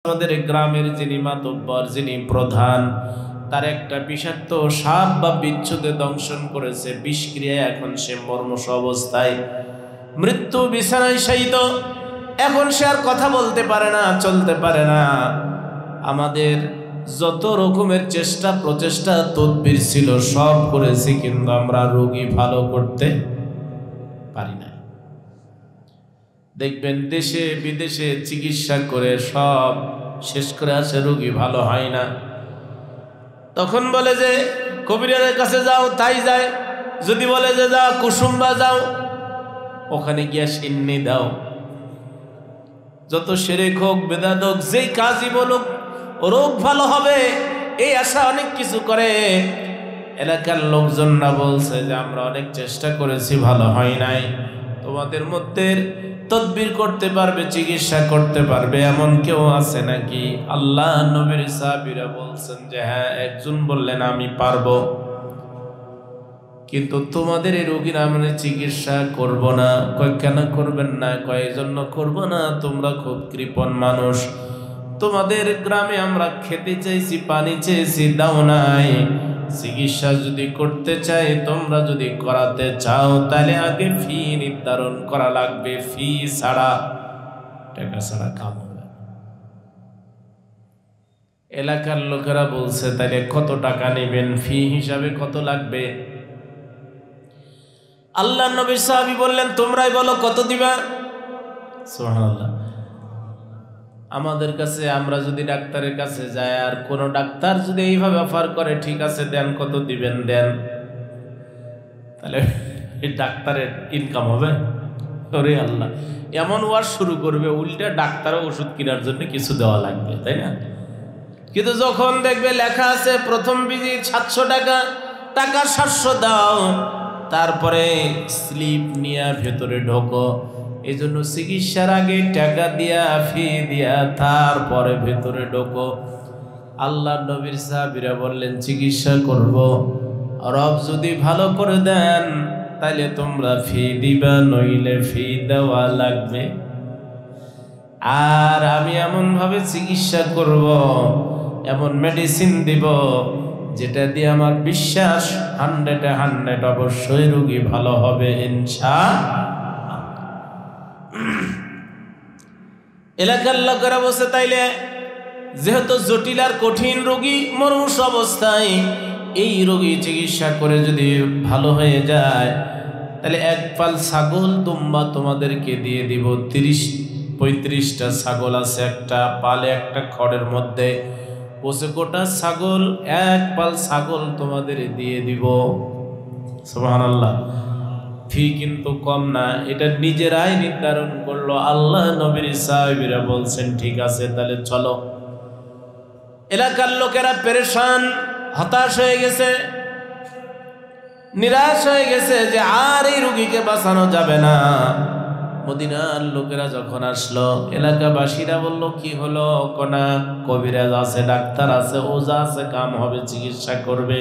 আমাদের গ্রামের যিনি মাতব্বর, যিনি প্রধান, তার একটা বিষাক্ত সাপ বা বিচ্ছুতে দংশন করেছে, বিষক্রিয়ায় এখন সে মর্মস অবস্থায়, মৃত্যু বিছানায় শায়িত। এখন সে আর কথা বলতে পারে না, চলতে পারে না। আমাদের যত রকমের চেষ্টা প্রচেষ্টা তদবির ছিল সব করেছি, কিন্তু আমরা রোগী ভালো করতে পারি না। দেখবেন দেশে বিদেশে চিকিৎসা করে সব শেষ করে আসে, রোগী ভালো হয় না। তখন বলে যে কবিরাজের কাছে যাও, তাই যায়। যদি বলে যে যাও কুসুম্বা যাও, ওখানে গিয়া সিন্নি দাও। যত শিরক হোক, বেদাত হোক, যেই কাজই বলুক, রোগ ভালো হবে এই আশা অনেক কিছু করে। এলাকার লোকজনরা বলছে যে আমরা অনেক চেষ্টা করেছি, ভালো হয় নাই। তোমাদের মধ্যে তদবির করতে পারবে, চিকিৎসা করতে পারবে এমন কেউ আছে নাকি? আল্লাহ নবীর সাহাবীরা বলছেন যে হ্যাঁ, একজন বললেন আমি পারবো, কিন্তু তোমাদের এই রোগীর আমরা চিকিৎসা করব না। কয় কেন করবেন না? কয় জন্য করব না, তোমরা খুব কৃপণ মানুষ, তোমাদের গ্রামে আমরা খেতে চাইছি, পানি চেয়েছি, দাও নাই। চিকিৎসা যদি করতে চাই, তোমরা যদি করাতে চাও, তাহলে আগে ফি নির্ধারণ করা লাগবে। ফি ছাড়া, টাকা ছাড়া কাম হবে। এলাকার লোকেরা বলছে তাহলে কত টাকা নেবেন, ফি হিসাবে কত লাগবে? আল্লাহ নবীর সাহাবী বললেন তোমরাই বলো কত দিবা। সুবহানাল্লাহ। আমাদের কাছে, আমরা যদি ডাক্তারের কাছে যাই আর কোন ডাক্তার যদি এইভাবে অফার করে, ঠিক আছে দেন, কত দিবেন দেন, তাহলে এই ডাক্তারের ইনকাম হবে? ওরে আল্লাহ, এমন ওয়াজ শুরু করবে, উল্টা ডাক্তারও ওষুধ কেনার জন্য কিছু দেওয়া লাগবে, তাই না? কিন্তু যখন দেখবে লেখা আছে প্রথম ভিজিট 700 টাকা, টাকা 700 দাও, তারপরে স্লিপ নিয়ে ভেতরে ঢোকো। এই জন্য চিকিৎসার আগে টাকা দিয়া, ফি দিয়া, তারপরে ভেতরে ঢোকো। আল্লাহ নবীর সাহাবীরা বললেন চিকিৎসা করব, রব যদি ভালো করে দেন তাহলে তোমরা ফি দিবা, নইলে ফি দেওয়া লাগবে। আর আমি এমন ভাবে চিকিৎসা করব, এমন মেডিসিন দিব, যেটা দিয়ে আমার বিশ্বাস 100 অবশ্যই রোগী ভালো হবে ইনশাআল্লাহ। এলাকার লোকেরা বসে তাইলে যেহেতু জটিল আর কঠিন রোগী, মরুষ অবস্থায়, এই রোগী চিকিৎসা করে যদি ভালো হয়ে যায়, তাহলে এক পাল ছাগল দুম্বা তোমাদেরকে দিয়ে দিব। 30-35টা ছাগল আছে একটা পালে, একটা খড়ের মধ্যে বসে, গোটা ছাগল, এক পাল ছাগল তোমাদের দিয়ে দিব। সুবহানাল্লাহ। ফি কিন্তু কম না, এটা নিজেরাই নির্ধারণ করলো। আল্লাহ নবীর সাহাবীরা বলছেন ঠিক আছে তাহলে চলো। এলাকার লোকেরা পেরেশান, হতাশ হয়ে গেছে, নিরাশ হয়ে গেছে যে আর এই রোগীকে বাঁচানো যাবে না। মদিনার লোকেরা যখন আসলো, এলাকাবাসীরা বলল কি হলো? কোনা কবিরাজ আছে, ডাক্তার আছে, ওজা আছে, কাম হবে, চিকিৎসা করবে,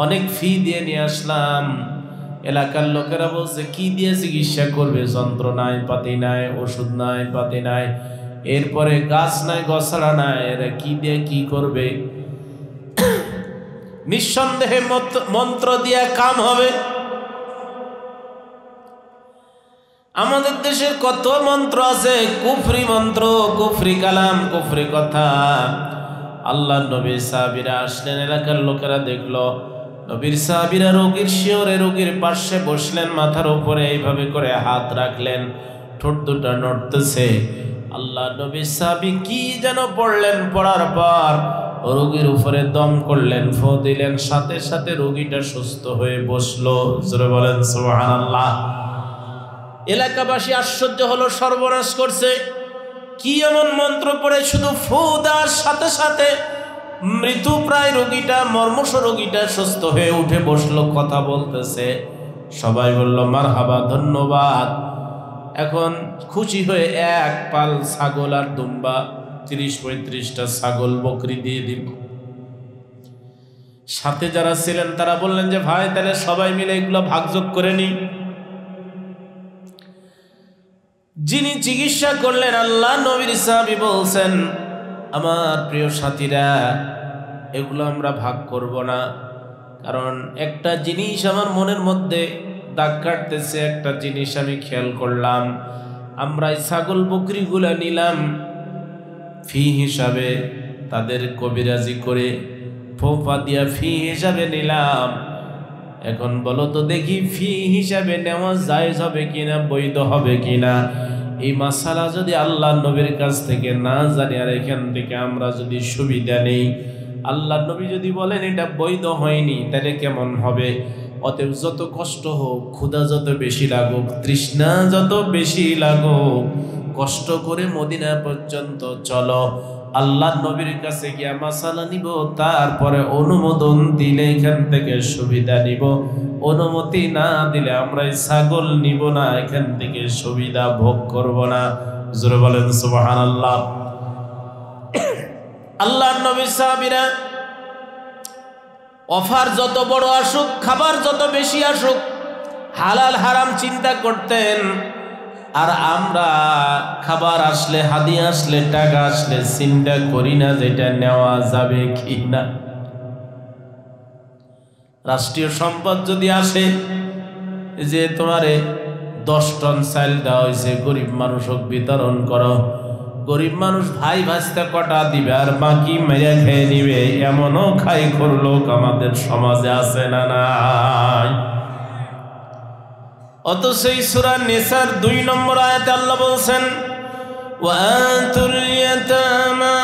অনেক ফি দিয়ে নিয়ে আসলাম। এলাকার লোকেরা বলছে কি দিয়ে চিকিৎসা করবে? যন্ত্র নাই, পাতি নাই, ওষুধ নাই, পাতি নাই, এরপরে গাছ নাই, গছড়া নাই, এরা কি দিয়ে কি করবে? নিঃসন্দেহে মন্ত্র দিয়ে কাম হবে। আমাদের দেশের কত মন্ত্র আছে, কুফরি মন্ত্র, কুফরি কালাম, কুফরি কথা। আল্লাহ নবীর সাহাবীরা আসলেন, এলাকার লোকেরা দেখলো নবীর সাহাবীরা রোগীর শিয়রে, রোগীর পাশে বসলেন, মাথার উপরে এইভাবে করে হাত রাখলেন, ঠোঁট দুটা নড়তেছে। আল্লাহ নবীর সাহাবী কি যেন পড়লেন, পড়ার পর রোগীর উপরে দম করলেন, ফু দিলেন, সাথে সাথে রোগীটা সুস্থ হয়ে বসলো। জোরে বলেন সুবহানাল্লাহ। এলাকাবাসী আশ্চর্য হলো, সর্বনাশ করছে, কি এমন মন্ত্র পড়ে শুধু ফু দেওয়ার সাথে সাথে মৃত্যু প্রায় রোগীটা, মর্মস রোগীটা সুস্থ হয়ে উঠে বসলো, কথা বলতেছে। সবাই বলল মারহাবা, ধন্যবাদ। এখন খুশি হয়ে এক পাল ছাগল আর দুম্বা, 30-35টা ছাগল বকরি দিয়ে দিল। সাথে যারা ছিলেন তারা বললেন যে ভাই তাহলে সবাই মিলে এগুলো ভাগযোগ করে নি। যিনি চিকিৎসা করলেন, আল্লাহ নবীর সাহাবী বলছেন আমার প্রিয় সাথীরা, এগুলো আমরা ভাগ করব না। কারণ একটা জিনিস আমার মনের মধ্যে দাগ কাটতেছে, একটা জিনিস আমি খেয়াল করলাম। আমরা এই ছাগল বকরিগুলা নিলাম ফি হিসাবে, তাদের কবিরাজি করে ফোফা দিয়া ফি হিসাবে নিলাম। এখন বলো তো দেখি ফি হিসাবে নেওয়া জায়েজ হবে কিনা, বৈধ হবে কিনা? এই মাসালা যদি আল্লাহ নবীর কাছ থেকে না জানি আর এখান থেকে আমরা যদি সুবিধা নেই, আল্লাহ নবী যদি বলেন এটা বৈধ হয়নি, তাহলে কেমন হবে? অতএব যত কষ্ট হোক, ক্ষুধা যত বেশি লাগুক, তৃষ্ণা যত বেশি লাগুক, কষ্ট করে মদিনা পর্যন্ত চলো, আল্লাহ নবীর কাছে গিয়া মাসালা নিব, তারপরে অনুমোদন দিলে এখান থেকে সুবিধা নিব, অনুমতি না দিলে আমরা ছাগল নিব না, এখান থেকে সুবিধা ভোগ করব না। জোরে বলেন সুবহানাল্লাহ। আল্লাহ নবী সাহাবীরা অফার যত বড় আসুক, খাবার যত বেশি আসুক, হালাল হারাম চিন্তা করতেন। আর আমরা খাবার আসলে, হাদিয়া আসলে, টাকা আসলে চিন্তা করি না যেটা নেওয়া যাবে কি না। রাষ্ট্রীয় সম্পদ যদি আসে যে তোমারে 10 টন চাল দেওয়া হয়েছে, গরিব মানুষক বিতরণ করো, গরিব মানুষ ভাই ভাস্তা কটা দিবে আর বাকি মেরে খেয়ে নিবে, এমনও খাই লোক আমাদের সমাজে আছে না নাই? অথচ এই সূরা নিসার 2 নম্বর আয়াতে আল্লাহ বলছেন, ওয়াআতুল ইয়াতামা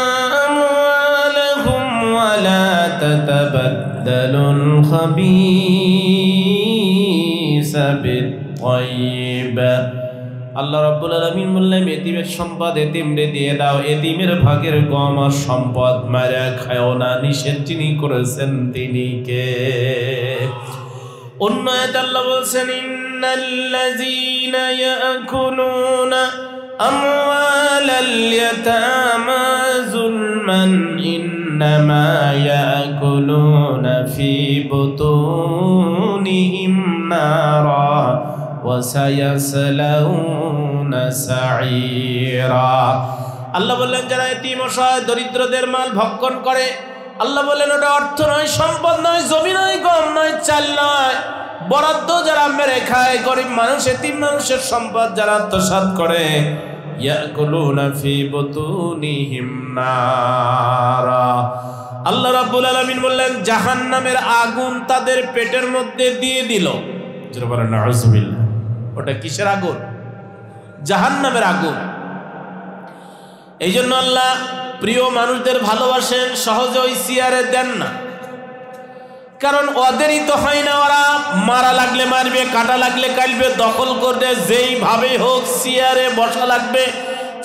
আমওয়ালাহুম ওয়া লা তাতাবাদদালুল খাবিসা বিত-তাইয়্যিব। আল্লাহ রাব্বুল আলামিন বললেন, এতিমের সম্পদ এতিমরে দিয়ে দাও, এতিমের ভাগের গম আর সম্পদ মারা খাও না। নিষেধ যিনি করেছেন তিনি কে? অন্য আয়াতে আল্লাহ বলছেন, ইন্নাল্লাযীনা ইয়াকুলুনা আমওয়ালাল ইয়াতামা যুলমান ইন্নামা ইয়াকুলুনা ফি বুতুনিহিম নারা ওয়া সায়াসলাউনা সাঈরা। আল্লাহ বললেন, যারা এতিম অসহায় দরিদ্রদের মাল ভক্ষণ করে, আল্লাহ বললেন ওটা অর্থ নয়, সম্পদ নয়, জমি নয়, গম নয়, চাল নয়, বরাদ্দ যারা মেরে খায়, গরিব মানুষ, এতিম মানুষের সম্পদ যারা আত্মসাৎ করে, ইয়াকুলুনা ফি বুতুনিহিম নারা। আল্লাহ রাব্বুল আলামিন বললেন, জাহান্নামের আগুন তাদের পেটের মধ্যে দিয়ে দিল। যারা বলেন নাউযুবিল্লাহ। ওটা কিসের আগুন? জাহান্নামের আগুন। এই জন্য আল্লাহ প্রিয় মানুষদের ভালোবাসেন, সহজে ওই চেয়ারে দেন না। কারণ ওদেরই তো হয় না, ওরা মারা লাগলে মারবে, কাটা লাগলে কাটবে, দখল করবে, যেইভাবে হোক চেয়ারে বসা লাগবে,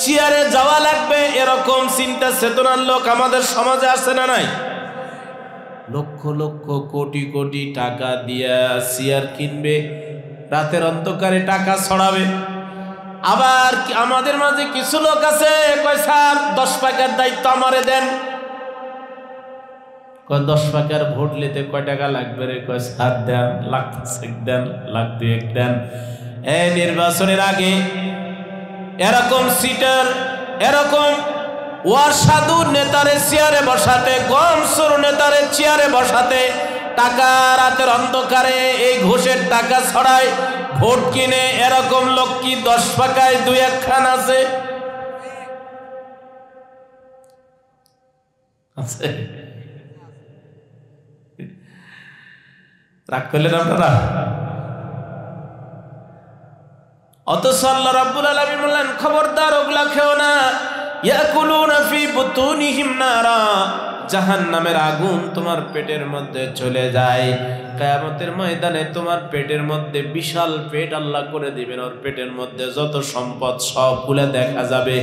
চেয়ারে যাওয়া লাগবে, এরকম চিন্তা চেতনার লোক আমাদের সমাজে আছে না নাই? লক্ষ লক্ষ কোটি কোটি টাকা দিয়া চেয়ার কিনবে, রাতের অন্ধকারে টাকা ছড়াবে। আবার আমাদের মাঝে কিছু লোক আছে, কয় স্যার 10 টাকার দায়িত্ব আমারে দেন। কয় 10 টাকার ভোট নিতে কয় টাকা লাগবে রে? কয় স্যার দেন, লাখ 5 দেন, লাখ 2 দেন। এই নির্বাচনের আগে এরকম সিটার, এরকম ওয়াসাদু নেতারে চেয়ারে বসাতে, গমসুর নেতারে চেয়ারে বসাতে, টাকা রাতের অন্ধকারে এই ঘুষের টাকা ছড়ায়, ভোট কিনে। এরকম লোক কি 10 টাকায় 2-1 খান আছে? রাগ করলেন আপনারা? অথচ আল্লাহ রাব্বুল আলামিন বললেন, খবরদার ওগুলা খেও না। ইয়াকুলুনা ফি বুতুনিহিম নারা, জাহান্নামের আগুন তোমার পেটের মধ্যে চলে যায়। কিয়ামতের ময়দানে তোমার পেটের মধ্যে বিশাল পেট আল্লাহ করে দিবেন, ওর পেটের মধ্যে যত সম্পদ সবগুলা দেখা যাবে,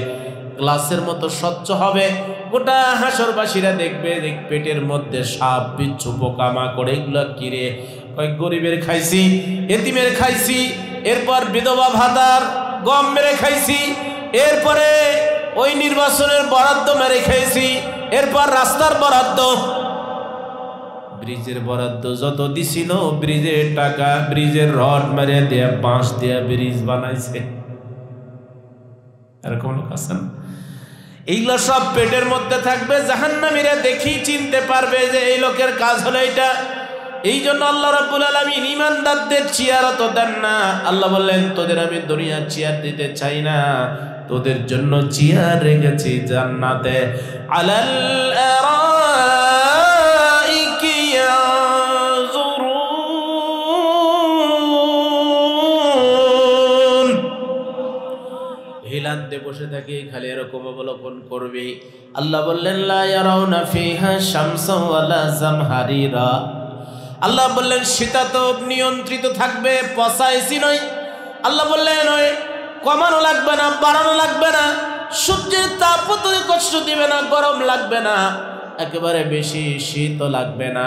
গ্লাসের মতো স্বচ্ছ হবে। গোটা হাসরবাসীরা দেখবে পেটের মধ্যে সাপ, বিচ্ছু, পোকামাকড়, এগুলা কিরে, কয়েক গরিবের খাইছি, এতিমের খাইছি, এরপর বিধবা ভাতার গম মেরে খাইছি, এরপরে ওই নির্বাচনের বরাদ্দ মেরে খাইছি, এরপর রাস্তার বরাদ্দ, ব্রিজের বরাদ্দ যত দিছিল, ব্রিজের টাকা, ব্রিজের রড মেরে দিয়ে বাঁশ দিয়ে ব্রিজ বানাইছে। এরকম লোক আছে না? এইগুলো সব পেটের মধ্যে থাকবে, জাহান্নামীরা দেখি চিনতে পারবে যে এই লোকের কাজ হলো এটা। এই জন্য আল্লাহ রাব্বুল আলামিন ঈমানদারদের চেয়ার তো দেন না। আল্লাহ বললেন তোদের আমি দুনিয়ার চেয়ার দিতে চাই না, তোদের জন্য চেয়ার রেখেছি জান্নাতে। আলাল আরাইকি ইয়ানজুরুন, হিলান্তে বসে থাকে খালি এরকম অবলোকন করবে। আল্লাহ বললেন লা ইয়ারাউনা ফিহা শামসা ওয়ালা জামহারিরা, আল্লাহ বললেন শীতাতপ নিয়ন্ত্রিত থাকবে, পচা এসি নয়। আল্লাহ বললেন ওই কমানো লাগবে না, বাড়ানো লাগবে না, সূর্যের তাপ তো কষ্ট দিবে না, গরম লাগবে না, একেবারে বেশি শীতও লাগবে না।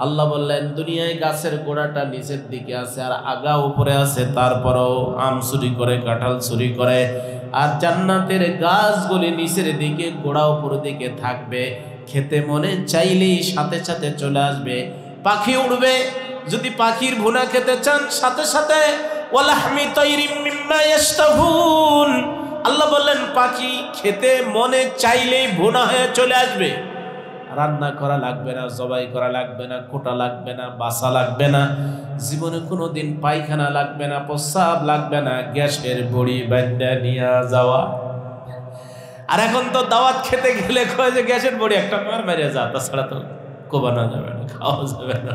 আল্লাহ বললেন দুনিয়ায় গাছের গোড়াটা নিচের দিকে আছে আর আগা উপরে আছে, তারপরও আম চুরি করে কাঁঠাল চুরি করে। আর জান্নাতের গাছগুলি নিচের দিকে গোড়া উপরের দিকে থাকবে, খেতে মনে চাইলেই সাথে সাথে চলে আসবে। পাখি উড়বে, যদি পাখির ভুনা খেতে চান সাথে সাথে ওয়ালাহমি তাইরিম মিম্মা ইয়াশতাহুন, আল্লাহ বললেন পাখি খেতে মনে চাইলেই ভুনা হয়ে চলে আসবে। রান্না করা লাগবে না, জবাই করা লাগবে না, কোটা লাগবে না, বাসা লাগবে না, জীবনে কোনোদিন পায়খানা লাগবে না, প্রস্রাব লাগবে না, গ্যাসের বড়ি বান্ধা নিয়ে যাওয়া। আর এখন তো দাওয়াত খেতে গেলে কয় যে গ্যাসের বড়ি একটা মার মেরে যা, তাছাড়া তো কোবানো যাবে না, খাওয়া যাবে না।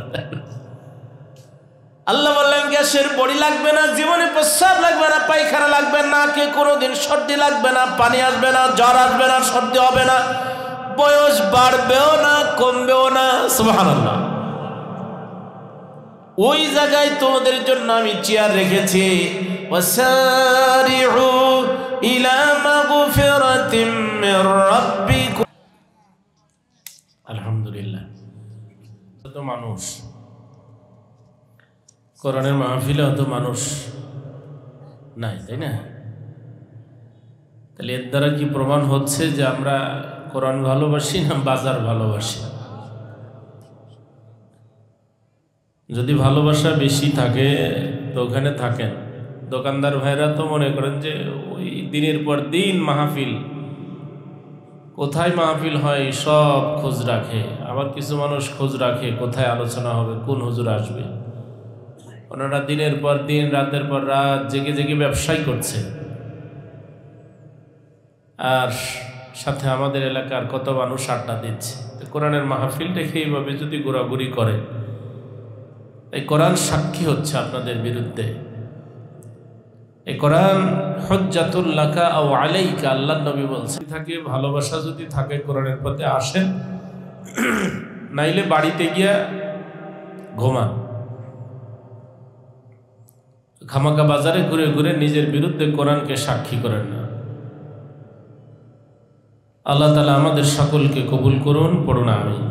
আল্লাহ বললেন গ্যাসের বড়ি লাগবে না, জীবনে প্রস্রাব লাগবে না, পায়খানা লাগবে না, কে কোনোদিন সর্দি লাগবে না, পানি আসবে না, জ্বর আসবে না, সর্দি হবে না, বয়স বাড়বেও না, কমবেও না। সুবহানাল্লাহ। ওই জায়গায় তোমাদের জন্য আমি চেয়ার রেখেছি। ওয়াসারিউ ইলা মাগফিরাতিম মির রাব্বিকুম। আলহামদুলিল্লাহ। তো মানুষ কোরআনের মাহফিলে অত মানুষ নাই, তাই না? তাহলে এর দ্বারা কি প্রমাণ হচ্ছে যে আমরা কোরআন ভালোবাসি না বাজার ভালোবাসি? যদি ভালোবাসা বেশি থাকে তো ওখানে থাকেন। দোকানদার ভাইরা তো মনে করেন যে ওই দিনের পর দিন মাহফিল, কোথায় মাহফিল হয় সব খোঁজ রাখে। আবার কিছু মানুষ খোঁজ রাখে কোথায় আলোচনা হবে, কোন হুজুর আসবে। ওনারা দিনের পর দিন রাতের পর রাত জেগে জেগে ব্যবসায় করছে। আর সাথে আমাদের এলাকার কত মানুষ আড্ডা দিচ্ছে। তো কোরআনের মাহফিল রেখে এইভাবে যদি ঘোরাঘুরি করে, এই কোরআন সাক্ষী হচ্ছে আপনাদের বিরুদ্ধে। এই কোরআন হুজ্জাতুল লাকা আও আলাইকা, আল্লাহর নবী বলছেন। থাকে ভালোবাসা যদি থাকে কোরআনের প্রতি আসেন, নাইলে বাড়িতে গিয়া ঘুমান। খামাকা বাজারে ঘুরে ঘুরে নিজের বিরুদ্ধে কোরআনকে সাক্ষী করেন না। আল্লাহ তাআলা আমাদের সকলকে কবুল করুন, পড়ুন আমিন।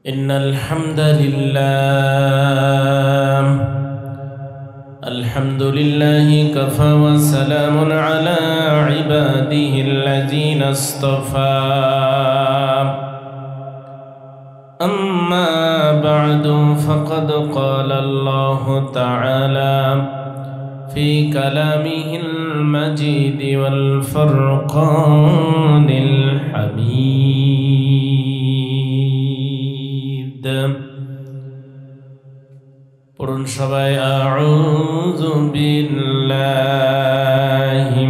ইন্নাল হামদালিল্লাহ, আলহামদুলিল্লাহি কাফা ওয়া সালামুন আলা ইবাদিহিল্লাযীনা ইসতাফা। أما بعد فقد قال الله تعالى في كلامه المجيد والفرقان الحميد. পড়ুন সবাই আউযু বিল্লাহি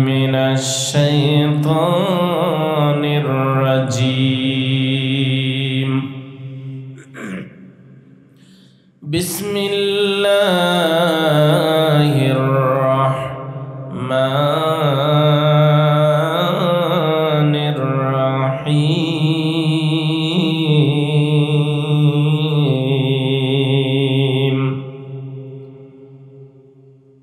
মিনাশ শাইতানির রাজীম। বিসমিল্লাহির রাহমানির রাহিম।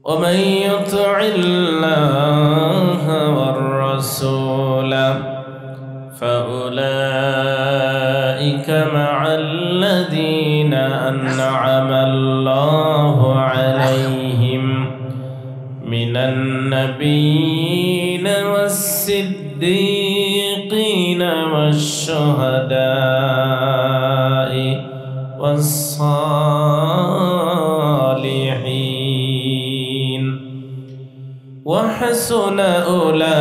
ومن يطع الله والرسول فأولئك مع الذين أنعم الله عليهم من النبيين والصديقين والشهداء والصالحين وحسن أولئك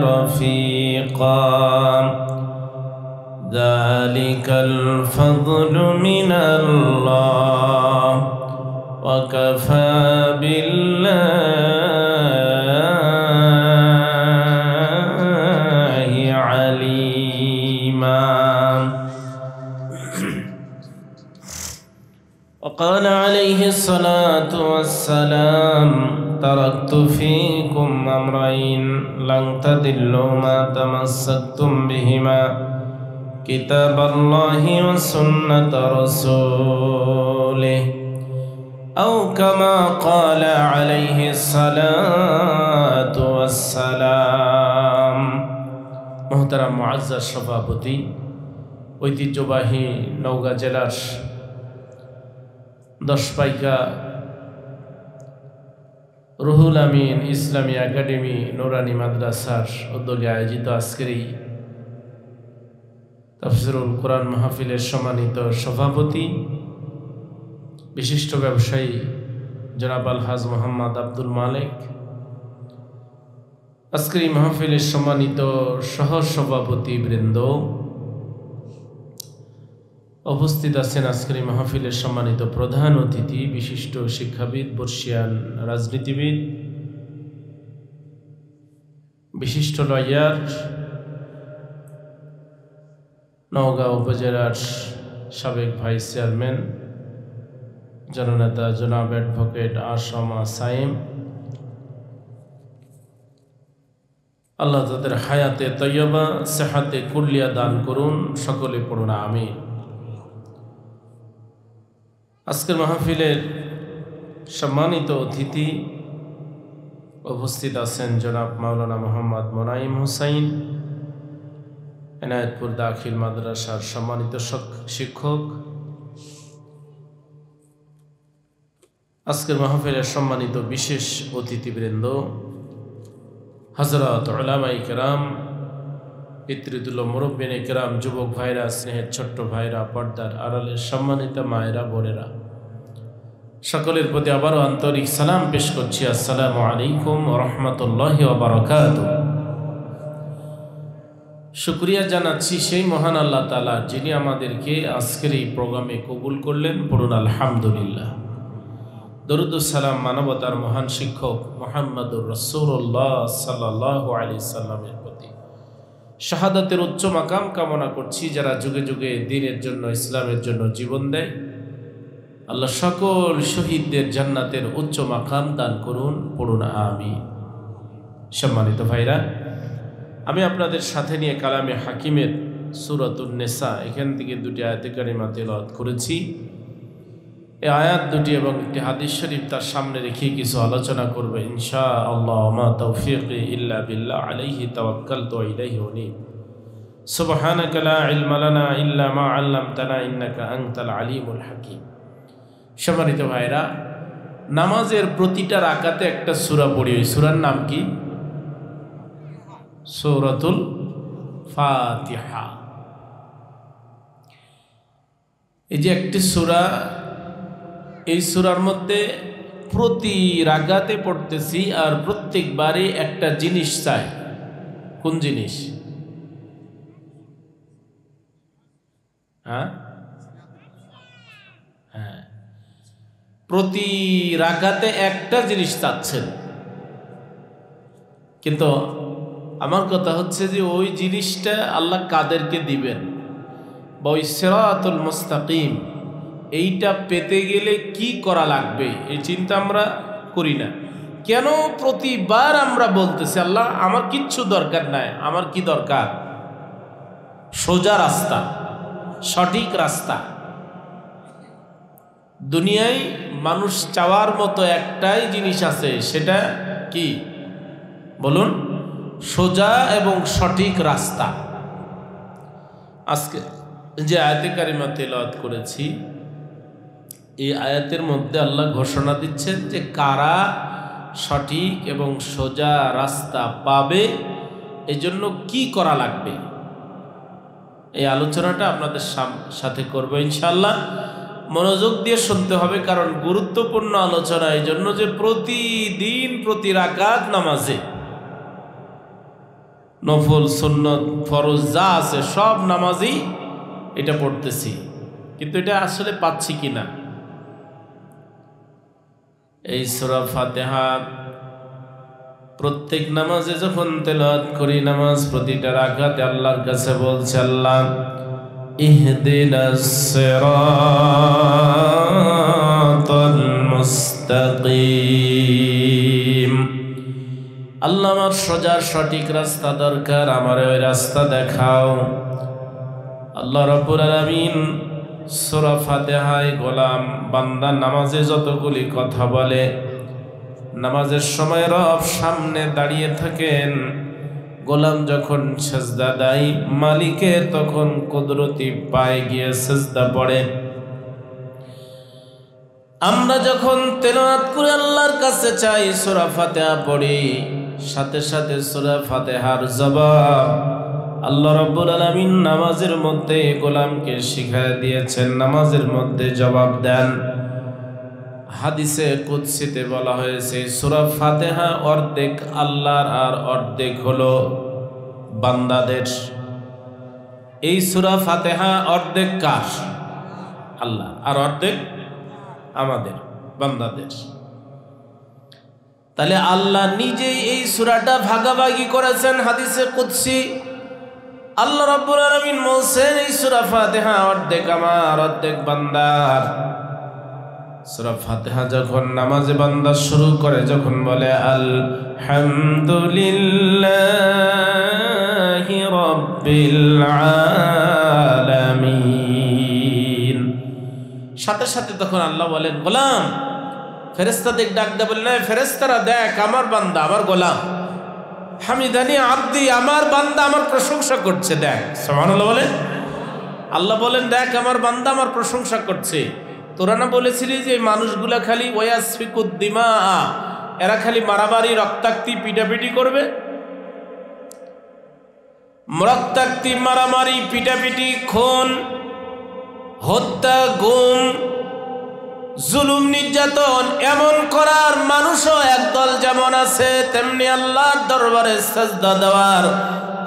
رفيقا ذلك الفضل من الله وكفى بالله عليما. وقال عليه الصلاة والسلام تركت فيكم أمرين لن تضلوا ما تمسكتم بهما كتاب الله وسنة رسوله أو كما قال عليه الصلاة والسلام. محترم মুআজ্জাজ সভাপতি, ঐতিহ্যবাহী নওগাঁ জেলার 10 পাইকা রুহুল আমিন ইসলামী একাডেমি নুরানি মাদ্রাসার উদ্যোগে আয়োজিত আজকের এই তাফসীরুল কোরআন মাহফিলের সম্মানিত সভাপতি, বিশিষ্ট ব্যবসায়ী জনাব আলহাজ মোহাম্মদ আব্দুল মালিক, আজকের এই মাহফিলের সম্মানিত সহ সভাপতি বৃন্দ, উপস্থিত আছেন আজকের এই মাহফিলের সম্মানিত প্রধান অতিথি, বিশিষ্ট শিক্ষাবিদ, বর্ষিয়ান রাজনীতিবিদ, বিশিষ্ট লয়ার, নওগাঁ উপজেলার সাবেক ভাইস চেয়ারম্যান জননেতা জনাব অ্যাডভোকেট আসমা সাইম, আল্লাহ তাদের হায়াতে তৈয়বা সেহাতে কুল্লিয়া দান করুন, সকলে পড়ুন আমিন। আজকের মাহফিলের সম্মানিত অতিথি উপস্থিত আছেন জনাব মাওলানা মোহাম্মদ মোনাইম হুসাইন, এনায়েতপুর দাখিল মাদ্রাসার সম্মানিত শিক্ষক, আজকের মাহফিলের সম্মানিত বিশেষ অতিথিবৃন্দ, হযরত উলামায়ে কেরাম, পিতৃতুল্য মুরব্বিনে কেরাম, যুবক ভাইরা, স্নেহের ছোট্ট ভাইরা, পর্দার আড়ালের সম্মানিত মায়েরা, বোনেরা, সকলের প্রতি আবারও আন্তরিক সালাম পেশ করছি। আসসালামু আলাইকুম ওয়া রাহমাতুল্লাহি ওয়া বারাকাতুহু। শুকরিয়া জানাচ্ছি সেই মহান আল্লাহ তাআলা যিনি আমাদেরকে আজকের এই প্রোগ্রামে কবুল করলেন। পড়ুন আলহামদুলিল্লাহ। দরুদ ও সালাম মানবতার মহান শিক্ষক মুহাম্মদুর রাসূলুল্লাহ সাল্লাল্লাহু আলাইহি সাল্লামের প্রতি, শাহাদাতের উচ্চ মাকাম কামনা করছি। যারা যুগে যুগে দ্বীনের জন্য, ইসলামের জন্য জীবন দেয়, আল্লাহ সকল শহীদদের জান্নাতের উচ্চ মাকাম দান করুন। পড়ুন আমিন। সম্মানিত ভাইরা, আমি আপনাদের সাথে নিয়ে কালামে হাকিমের সূরাতুন নিসা এখান থেকে দুটি আয়াতে কারিমা তেলাওয়াত করেছি। এই আয়াত দুটি এবং একটি হাদিস শরীফ তার সামনে রেখে কিছু আলোচনা করবে ইনশাআল্লাহ। মা তাওফীকি ইল্লা বিল্লাহ, আলাইহি তাওয়াক্কালতু ওয়া ইলাইহি উনীব। সুবহানাকা লা ইলমা লানা ইল্লা মা আল্লামতানা ইন্নাকা আনতাল আলিমুল হাকীম। সম্মানিত ভাইরা, নামাজের প্রতিটা রাকাতে একটা সূরা পড়ি। ওই সূরার নাম কি? সূরাতুল ফাতিহা। এই যে একটি সূরা, এই সূরার মধ্যে প্রতি রাকাতে পড়তেছি আর প্রত্যেকবারে একটা জিনিস চাই। কোন জিনিস? হ্যাঁ, প্রতি রাকাতে একটা জিনিস চাচ্ছেন। কিন্তু আমার কথা হচ্ছে যে ওই জিনিসটা আল্লাহ কাদেরকে দিবেন, বা ওই সিরাতুল মুস্তাকিম এইটা পেতে গেলে কি করা লাগবে এই চিন্তা আমরা করি না। কেন প্রতিবার আমরা বলতেছি আল্লাহ আমার কিচ্ছু দরকার নাই, আমার কি দরকার? সোজা রাস্তা, সঠিক রাস্তা। দুনিয়ায় মানুষ চাওয়ার মতো একটাই জিনিস আছে, সেটা কি বলুন? সোজা এবং সঠিক রাস্তা। আজকে যে আয়াতে কারিমা তেলাওয়াত করেছি, এই আয়াতের মধ্যে আল্লাহ ঘোষণা দিচ্ছেন যে কারা সঠিক এবং সোজা রাস্তা পাবে, এই জন্য কি করা লাগবে, এই আলোচনাটা আপনাদের সাথে করবো ইনশাআল্লাহ। মনোযোগ দিয়ে শুনতে হবে, কারণ গুরুত্বপূর্ণ আলোচনা। এই জন্য যে প্রতিদিন প্রতি রাকাত নামাজে নফল, সুন্নত, ফরজ যা আছে সব নামাজই এটা পড়তেছি, কিন্তু এটা আসলে পাচ্ছি কিনা। এই সূরা ফাতিহা প্রত্যেক নামাজে যখন তেলাওয়াত করি, নামাজ প্রতিটা রাকাতে আল্লাহর কাছে বলছে, আল্লাহ ইহদিনাস সিরাতাল মুস্তাকিম, আল্লাহ আমার সোজা সঠিক রাস্তা দরকার, আমার ওই রাস্তা দেখাও। আল্লাহ রাব্বুল আলামিন সূরা ফাতিহায় গোলাম বান্দা নামাজে যতগুলি কথা বলে, নামাজের সময় রব সামনে দাঁড়িয়ে থাকেন, গোলাম যখন সেজদা দেয় মালিকে তখন কুদরতি পায়ে গিয়ে সেজদা পড়ে। আমরা যখন তেলাওয়াত করে আল্লাহর কাছে চাই, সূরা ফাতিহা পড়ি, সাথে সাথে সূরা ফাতিহার জবাব আল্লাহ রাব্বুল আলামিন নামাজের মধ্যে গোলামকে শিখায় দিয়েছেন, নামাজের মধ্যে জবাব দেন। হাদিসে কুদসিতে বলা হয়েছে সূরা ফাতিহা অর্ধেক আল্লাহর আর অর্ধেক হলো বান্দাদের। এই সূরা ফাতিহা অর্ধেক কার? আল্লাহ, আর অর্ধেক আমাদের বান্দাদের। তাহলে আল্লাহ নিজেই এই সূরাটা ভাগাভাগি করেছেন। হাদিসে কুদসি আল্লাহ রাব্বুল আলামিন বলছেন এই সূরা ফাতিহা অর্ধেক আমার, অর্ধেক বান্দার। সূরা ফাতিহা যখন নামাজে বান্দা শুরু করে, যখন বলে আলহামদুলিল্লাহি রাব্বিল আলামিন, সাথে সাথে তখন আল্লাহ বলেন গোলাম, ফেরেশতাদের ডাক দেয়া বলেন, ফেরেশতারা দেখ আমার বান্দা, আমার গোলাম, হামিদানি আব্দি, আমার বান্দা আমার প্রশংসা করছে, দেখ। সুবহানাল্লাহ বলেন। আল্লাহ বলেন দেখ আমার বান্দা আমার প্রশংসা করছে। তোরা না বলেছিলি যে মানুষগুলা খালি ওয়াসফিকুদ্দিমা, এরা খালি মারামারি, রক্তাক্তি, পিটাপিটি করবে। রক্তাক্তি, মারামারি, পিটাপিটি, খুন, হত্যা, গুম, জুলুম, নির্যাতন এমন করার মানুষও একদল যেমন আছে, তেমনি আল্লাহর দরবারে সাজদা দেওয়ার,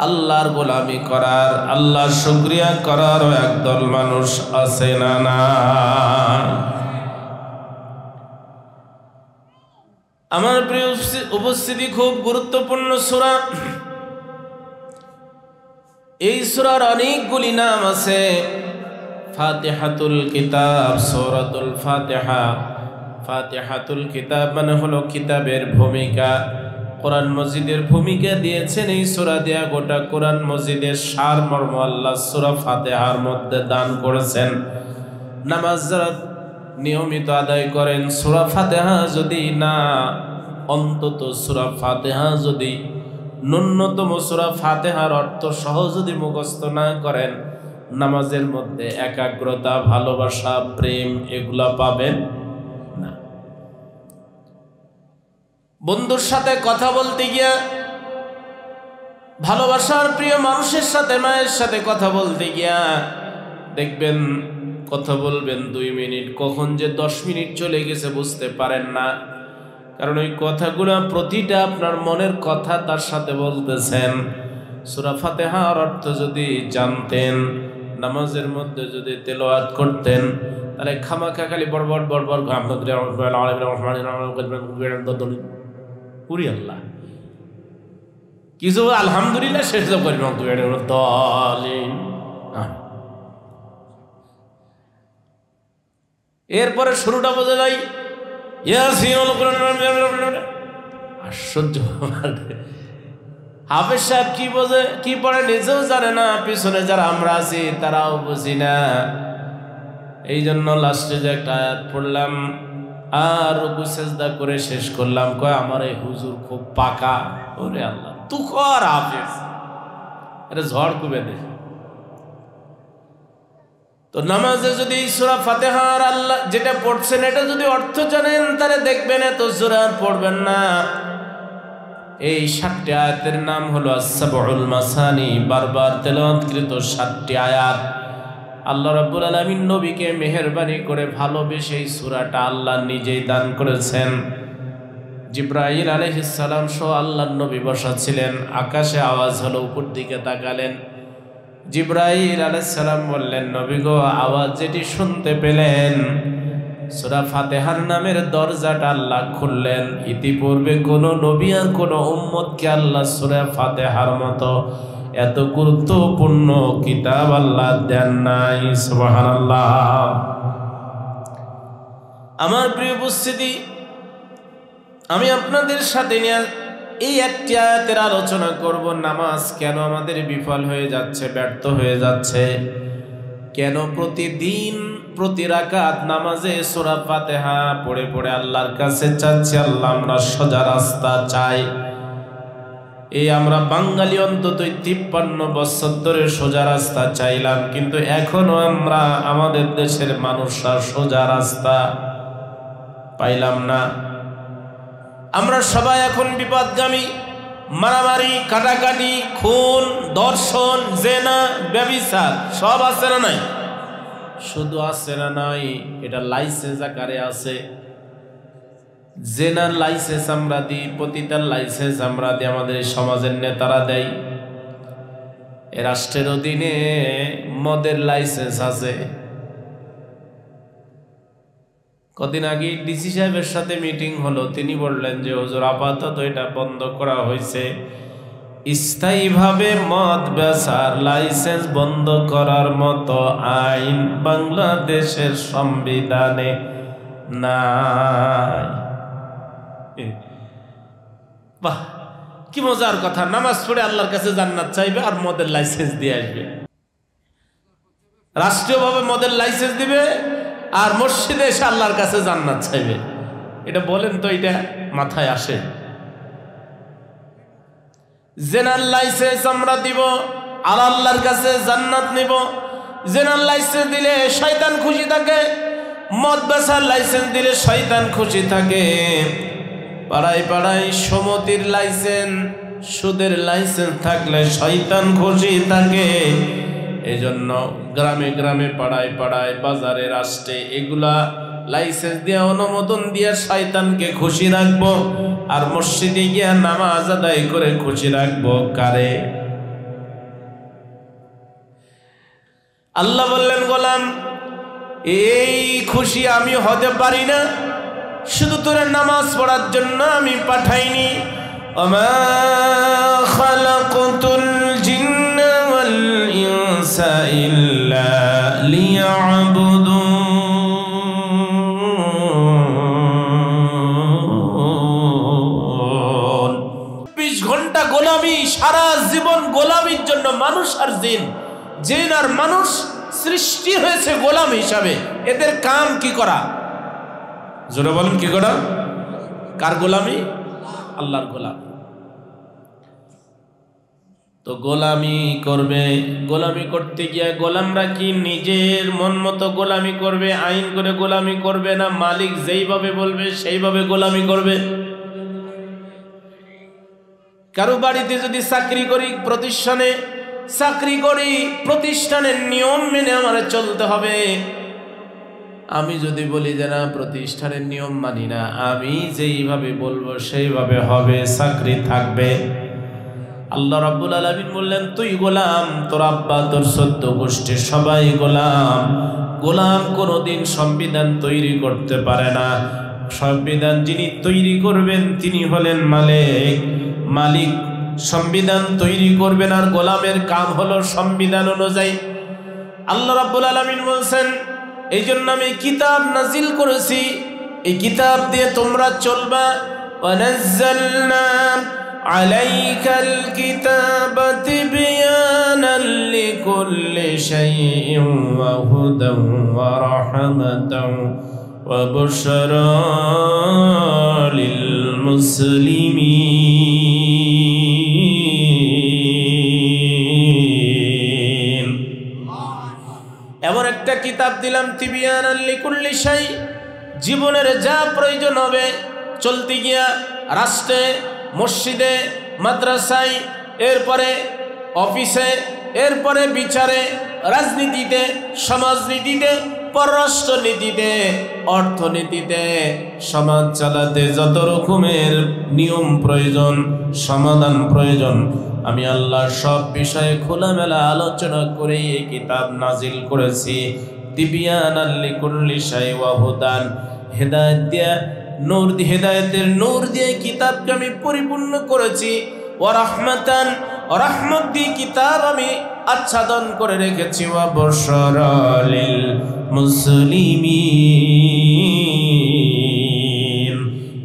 আল্লাহর গোলামি করার, আল্লাহর শুকরিয়া করারও একদল মানুষ আছে না? না। আমার প্রিয় উপস্থিতি, খুব গুরুত্বপূর্ণ সূরা। এই সূরার অনেকগুলি নাম আছে। ফাতিহাতুল কিতাব, সূরাতুল ফাতিহা। ফাতিহাতুল কিতাব মানে হলো কিতাবের ভূমিকা, কোরআন মজিদের ভূমিকা দিয়েছেন এই সূরা দিয়া। গোটা কোরআন মজিদের সারমর্ম আল্লাহ সূরা ফাতিহার মধ্যে দান করেছেন। নামাজ যারা নিয়মিত আদায় করেন, সূরা ফাতিহা যদি না, অন্তত সূরা ফাতিহা যদি, ন্যূনতম সূরা ফাতিহার অর্থ সহ যদি মুখস্থ না করেন, নামাজের মধ্যে একাগ্রতা, ভালোবাসা, প্রেম এগুলা পাবেন না। বন্ধুর সাথে কথা বলতে গিয়া, ভালোবাসার প্রিয় মানুষের সাথে, মায়ের সাথে কথা বলতে গিয়া দেখবেন কথা বলবেন 2 মিনিট, কখন যে 10 মিনিট চলে গেছে বুঝতে পারেন না। কারণ ওই কথাগুলো প্রতিটা আপনার মনের কথা তার সাথে বলতেছেন। সূরা ফাতিহার অর্থ যদি জানতেন, নামাজের মধ্যে যদি তেলাওয়াত করতেন, তাহলে খামাখা খালি বড়বড় বড়বড় আল্লাহ কিছু আলহামদুলিল্লাহ শেষ করি এরপরে শুরুটা বোঝা যায় আশ্চর্য। হাফেজ সাহেব কি বোঝে কি পড়ে নিজেও জানে না, পিছনে যারা আমরা আছি তারাও বুঝি না। এই জন্য লাস্টে যে একটা আয়াত পড়লাম আর রুকু সেজদা করে শেষ করলাম, কয় আমার এই হুজুর খুব পাকা। ওরে আল্লাহ, তুই কর হাফেজ, এটা ঝড় কুবে দে। তো নামাজে যদি সূরা ফাতিহার আল্লাহ যেটা পড়ছেন এটা যদি অর্থ জানেন, তাহলে দেখবেন এত সূরা পড়বেন না। এই 7টি আয়াতের নাম হলো আস-সাবউল মাসানি, বারবার তেলাওয়াতকৃত 7টি আয়াত। আল্লাহ রাব্বুল আলামিন নবীকে মেহেরবানি করে ভালোবেসে এই সূরাটা আল্লাহ নিজেই দান করেছেন। জিবরাইল আলাইহিস সালাম সহ আল্লাহর নবী বসা ছিলেন। আকাশে আওয়াজ হলো, উপর দিকে তাকালেন। জিবরাইল আলাইহিস সালাম বললেন, নবী গো, আওয়াজ যেটি শুনতে পেলেন, সূরা ফাতিহার নামের দরজাটা আল্লাহ খুললেন। ইতিপূর্বে কোনো নবী আর কোনো উম্মতকে আল্লাহ সূরা ফাতিহার মতো এত গুরুত্বপূর্ণ কিতাব আল্লাহ দেন নাই। সুবহানাল্লাহ। আমার প্রিয় উপস্থিতি, আমি আপনাদের সাথে নিয়ে এই একটি আয়াতের আলোচনা করব। নামাজ কেন আমাদের বিফল হয়ে যাচ্ছে, ব্যর্থ হয়ে যাচ্ছে? কেন প্রতিদিন প্রতি রাকাত নামাজে সূরা ফাতিহা পড়ে পড়ে আল্লাহর কাছে চাচ্ছি, আল্লাহ আমরা সোজা রাস্তা চাই। এই আমরা বাঙালি অন্তত 53 বছর ধরে সোজা রাস্তা চাইলাম, কিন্তু এখনো আমরা আমাদের দেশের মানুষরা সোজা রাস্তা পাইলাম না। আমরা সবাই এখন বিপদগামী। মারামারি, কাটাকাটি, খুন, ধর্ষণ, জেনা, ব্যভিচার সব আছে না নাই? শুধু আছে না নাই, এটা লাইসেন্স আকারে আছে। জেনার লাইসেন্স আমরা দিই, পতিতার লাইসেন্স আমরা দিই, আমাদের সমাজের নেতারা দেয়। এ রাষ্ট্রের অধীনে মদের লাইসেন্স আছে। কদিন আগে ডিসি সাহেবের সাথে মিটিং হলো, তিনি বললেন যে হুজুর আপাতত এটা বন্ধ করা হয়েছে, স্থায়ীভাবে মদ বেচার লাইসেন্স বন্ধ করার মতো আইন বাংলাদেশের সংবিধানে নাই। বাহ, কি মজার কথা! নামাজ পড়ে আল্লাহর কাছে জান্নাত চাইবে আর মদের লাইসেন্স দিয়ে আসবে। রাষ্ট্রীয়ভাবে মদের লাইসেন্স দিবে আর মসজিদে এসে আল্লাহর কাছে জান্নাত চাইবে। এটা বলেন তো, এটা মাথায় আসে? জেনার লাইসেন্স আমরা দিব আর আল্লাহর কাছে জান্নাত নিব। জেনার লাইসেন্স দিলে শয়তান খুশি থাকে, মদ বেচার লাইসেন্স দিলে শয়তান খুশি থাকে। পাড়ায় পাড়ায় সমতির লাইসেন্স, সুদের লাইসেন্স থাকলে শয়তান খুশি থাকে। এজন্য গ্রামে গ্রামে, পাড়ায় পাড়ায়, বাজারে, রাষ্ট্রে এগুলা লাইসেন্স দিয়ে অনুমোদন দিয়ে শয়তানকে খুশি রাখবো, আর মসজিদে গিয়া নামাজ আদায় করে খুশি রাখবো কারে? আল্লাহ বললেন, গোলাম, এই খুশি আমি হতে পারি না, শুধু তোরা নামাজ পড়ার জন্য আমি পাঠাইনি। ওমা খালাকতুল জিন্না ওয়াল ইনসা ইল্লা লিয়াবুদুন। 24 ঘন্টা গোলামি, সারা জীবন গোলামির জন্য মানুষ আর জিন, জিন আর মানুষ সৃষ্টি হয়েছে গোলাম হিসাবে। এদের কাম কি করা? জোরে বলেন, কি করা? কার গোলামি? আল্লাহর গোলামি। তো গোলামি করবে, গোলামি করতে গিয়ে গোলামরা কি নিজের মন মতো গোলামি করবে, আইন করে গোলামি করবে, না মালিক যেইভাবে বলবে সেইভাবে গোলামি করবে? কারো বাড়িতে যদি চাকরি করি, প্রতিষ্ঠানে চাকরি করি, প্রতিষ্ঠানের নিয়ম মেনে আমার চলতে হবে। আমি যদি বলি যে না, প্রতিষ্ঠানের নিয়ম মানি না, আমি যেইভাবে বলবো সেইভাবে হবে, চাকরি থাকবে। আল্লাহ রাব্বুল আলামিন বললেন, তুই গোলাম, তোর আব্বা, তোর 14 গোষ্ঠী সবাই গোলাম। গোলাম কোনোদিন সংবিধান তৈরি করতে পারে না। সংবিধান যিনি তৈরি করবেন তিনি হলেন মালিক। মালিক সংবিধান তৈরি করবেন, আর গোলামের কাম হলো সংবিধান অনুযায়ী। আল্লাহ রাব্বুল আলামিন বলছেন, এই জন্য আমি কিতাব নাজিল করেছি, এই কিতাব দিয়ে তোমরা চলবা। ওয়ানাজ্জালনা আলাইকাল কিতাবা তিবয়ানাল লিকুল্লি শাইইন ওয়া হুদান ওয়া রাহমাতান ওয়া বুশরা লিল মুসলিমিন। এমন একটা কিতাব দিলাম, তিবিয়ানাল লিকুল্লি শাই, জীবনের যা প্রয়োজন হবে চলতে গিয়া, রাষ্ট্রে, মসজিদে, মাদ্রাসায়, এরপরে অফিসে, এরপরে বিচারে, রাজনীতিতে, সমাজনীতিতে, পররাষ্ট্রনীতিতে, অর্থনীতিতে, সমাজ চালাতে যত রকমের নিয়ম প্রয়োজন, সমাধান প্রয়োজন, আমি আল্লাহ সব বিষয়ে খোলামেলা আলোচনা করে এই কিতাব নাজিল করেছি। তিবিয়ানাল লিকুল্লি শাই ওয়া হুদান, হেদায়েত দিয়া নূর, হেদায়েতের নূর দিয়ে কিতাবকে আমি পরিপূর্ণ করেছি। ওয়া রাহমাতান, রহমত দিয়ে কিতাব আমি আচ্ছাদন করে রেখেছি। ওয়া বুশরা লিল মুসলিমিন,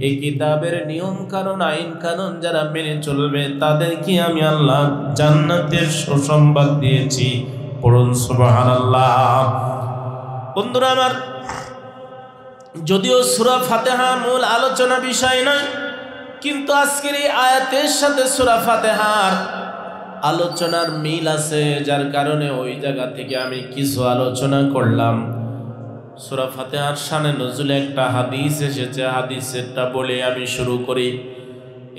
এই কিতাবের নিয়ম কানুন, আইন কানুন যারা মেনে চলবে তাদেরকে আমি আল্লাহ জান্নাতের সুসংবাদ দিয়েছি। পড়ুন সুবহানাল্লাহ। বন্ধুরা আমার, যদিও সূরা ফাতিহা মূল আলোচনা বিষয় নয়, কিন্তু আজকের এই আয়াতের সাথে সূরা ফাতিহার আলোচনার মিল আছে, যার কারণে ওই জায়গা থেকে আমি কিছু আলোচনা করলাম। সূরা ফাতিহার শানে নজুলে একটা হাদিস এসেছে, হাদিসেরটা বলে আমি শুরু করি।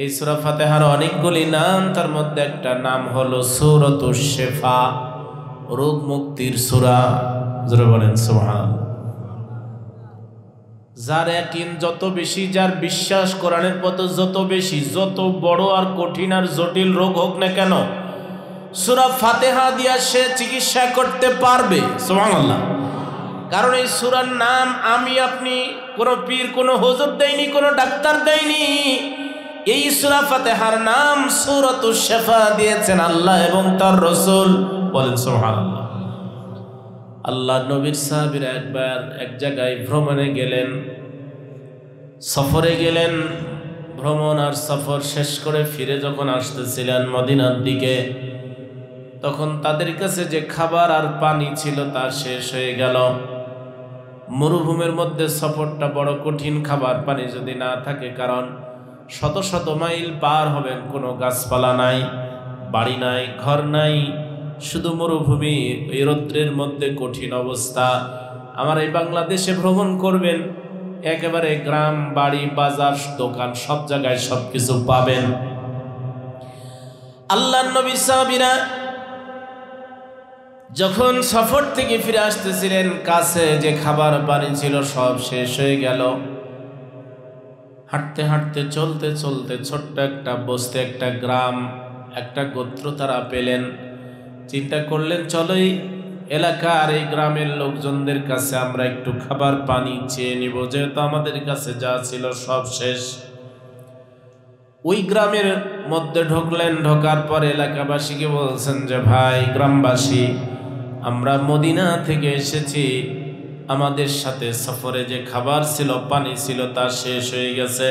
এই সূরা ফাতিহার অনেকগুলি নাম, তার মধ্যে একটা নাম হলো সূরাতুশ শিফা, রোগ মুক্তির সূরা। জোরে বলেন সুবহানাল্লাহ। যার ইয়াকিন যত বেশি, যার বিশ্বাস কোরআনের প্রতি যত বেশি, যত বড় আর কঠিন আর জটিল রোগ হোক না কেন, সূরা ফাতিহা দিয়া সে চিকিৎসা করতে পারবে। সুবহানাল্লাহ। কারণ এই সূরার নাম আমি আপনি কোনো পীর, কোনো হুজুর দেয়নি, কোনো ডাক্তার দেয়নি। এই সূরা ফাতিহার নাম সূরাতুশ শিফা দিয়েছেন আল্লাহ এবং তার রাসূল। বলেন সুবহানাল্লাহ। আল্লাহ নবীর সাহাবীরা একবার এক জায়গায় ভ্রমণে গেলেন, সফরে গেলেন। ভ্রমণ আর সফর শেষ করে ফিরে যখন আসতেছিলেন মদিনার দিকে, তখন তাদের কাছে যে খাবার আর পানি ছিল তা শেষ হয়ে গেল। মরুভূমির মধ্যে সফরটা বড় কঠিন, খাবার পানি যদি না থাকে, কারণ শত শত মাইল পার হবেন, কোনো গাছপালা নাই, বাড়ি নাই, ঘর নাই, শুধু মরুভূমি, এই রৌদ্রের মধ্যে কঠিন অবস্থা। আমার এই বাংলাদেশে ভ্রমণ করবেন, একেবারে গ্রাম, বাড়ি, বাজার, দোকান, সব জায়গায় সবকিছু পাবেন। আল্লাহর নবী সাহাবীরা যখন সফর থেকে ফিরে আসতেছিলেন, কাছে যে খাবার পানি ছিল সব শেষ হয়ে গেল। হাঁটতে হাঁটতে, চলতে চলতে ছোট্ট একটা বস্তি, একটা গ্রাম, একটা গোত্র তারা পেলেন। চিন্তা করলেন, চলো এই এলাকার, এই গ্রামের লোকজনদের কাছে আমরা একটু খাবার পানি চেয়ে নিব, যেহেতু আমাদের কাছে যা ছিল সব শেষ। ওই গ্রামের মধ্যে ঢুকলেন। ঢোকার পর এলাকাবাসীকে বলছেন যে, ভাই গ্রামবাসী, আমরা মদিনা থেকে এসেছি, আমাদের সাথে সফরে যে খাবার ছিল, পানি ছিল, তা শেষ হয়ে গেছে।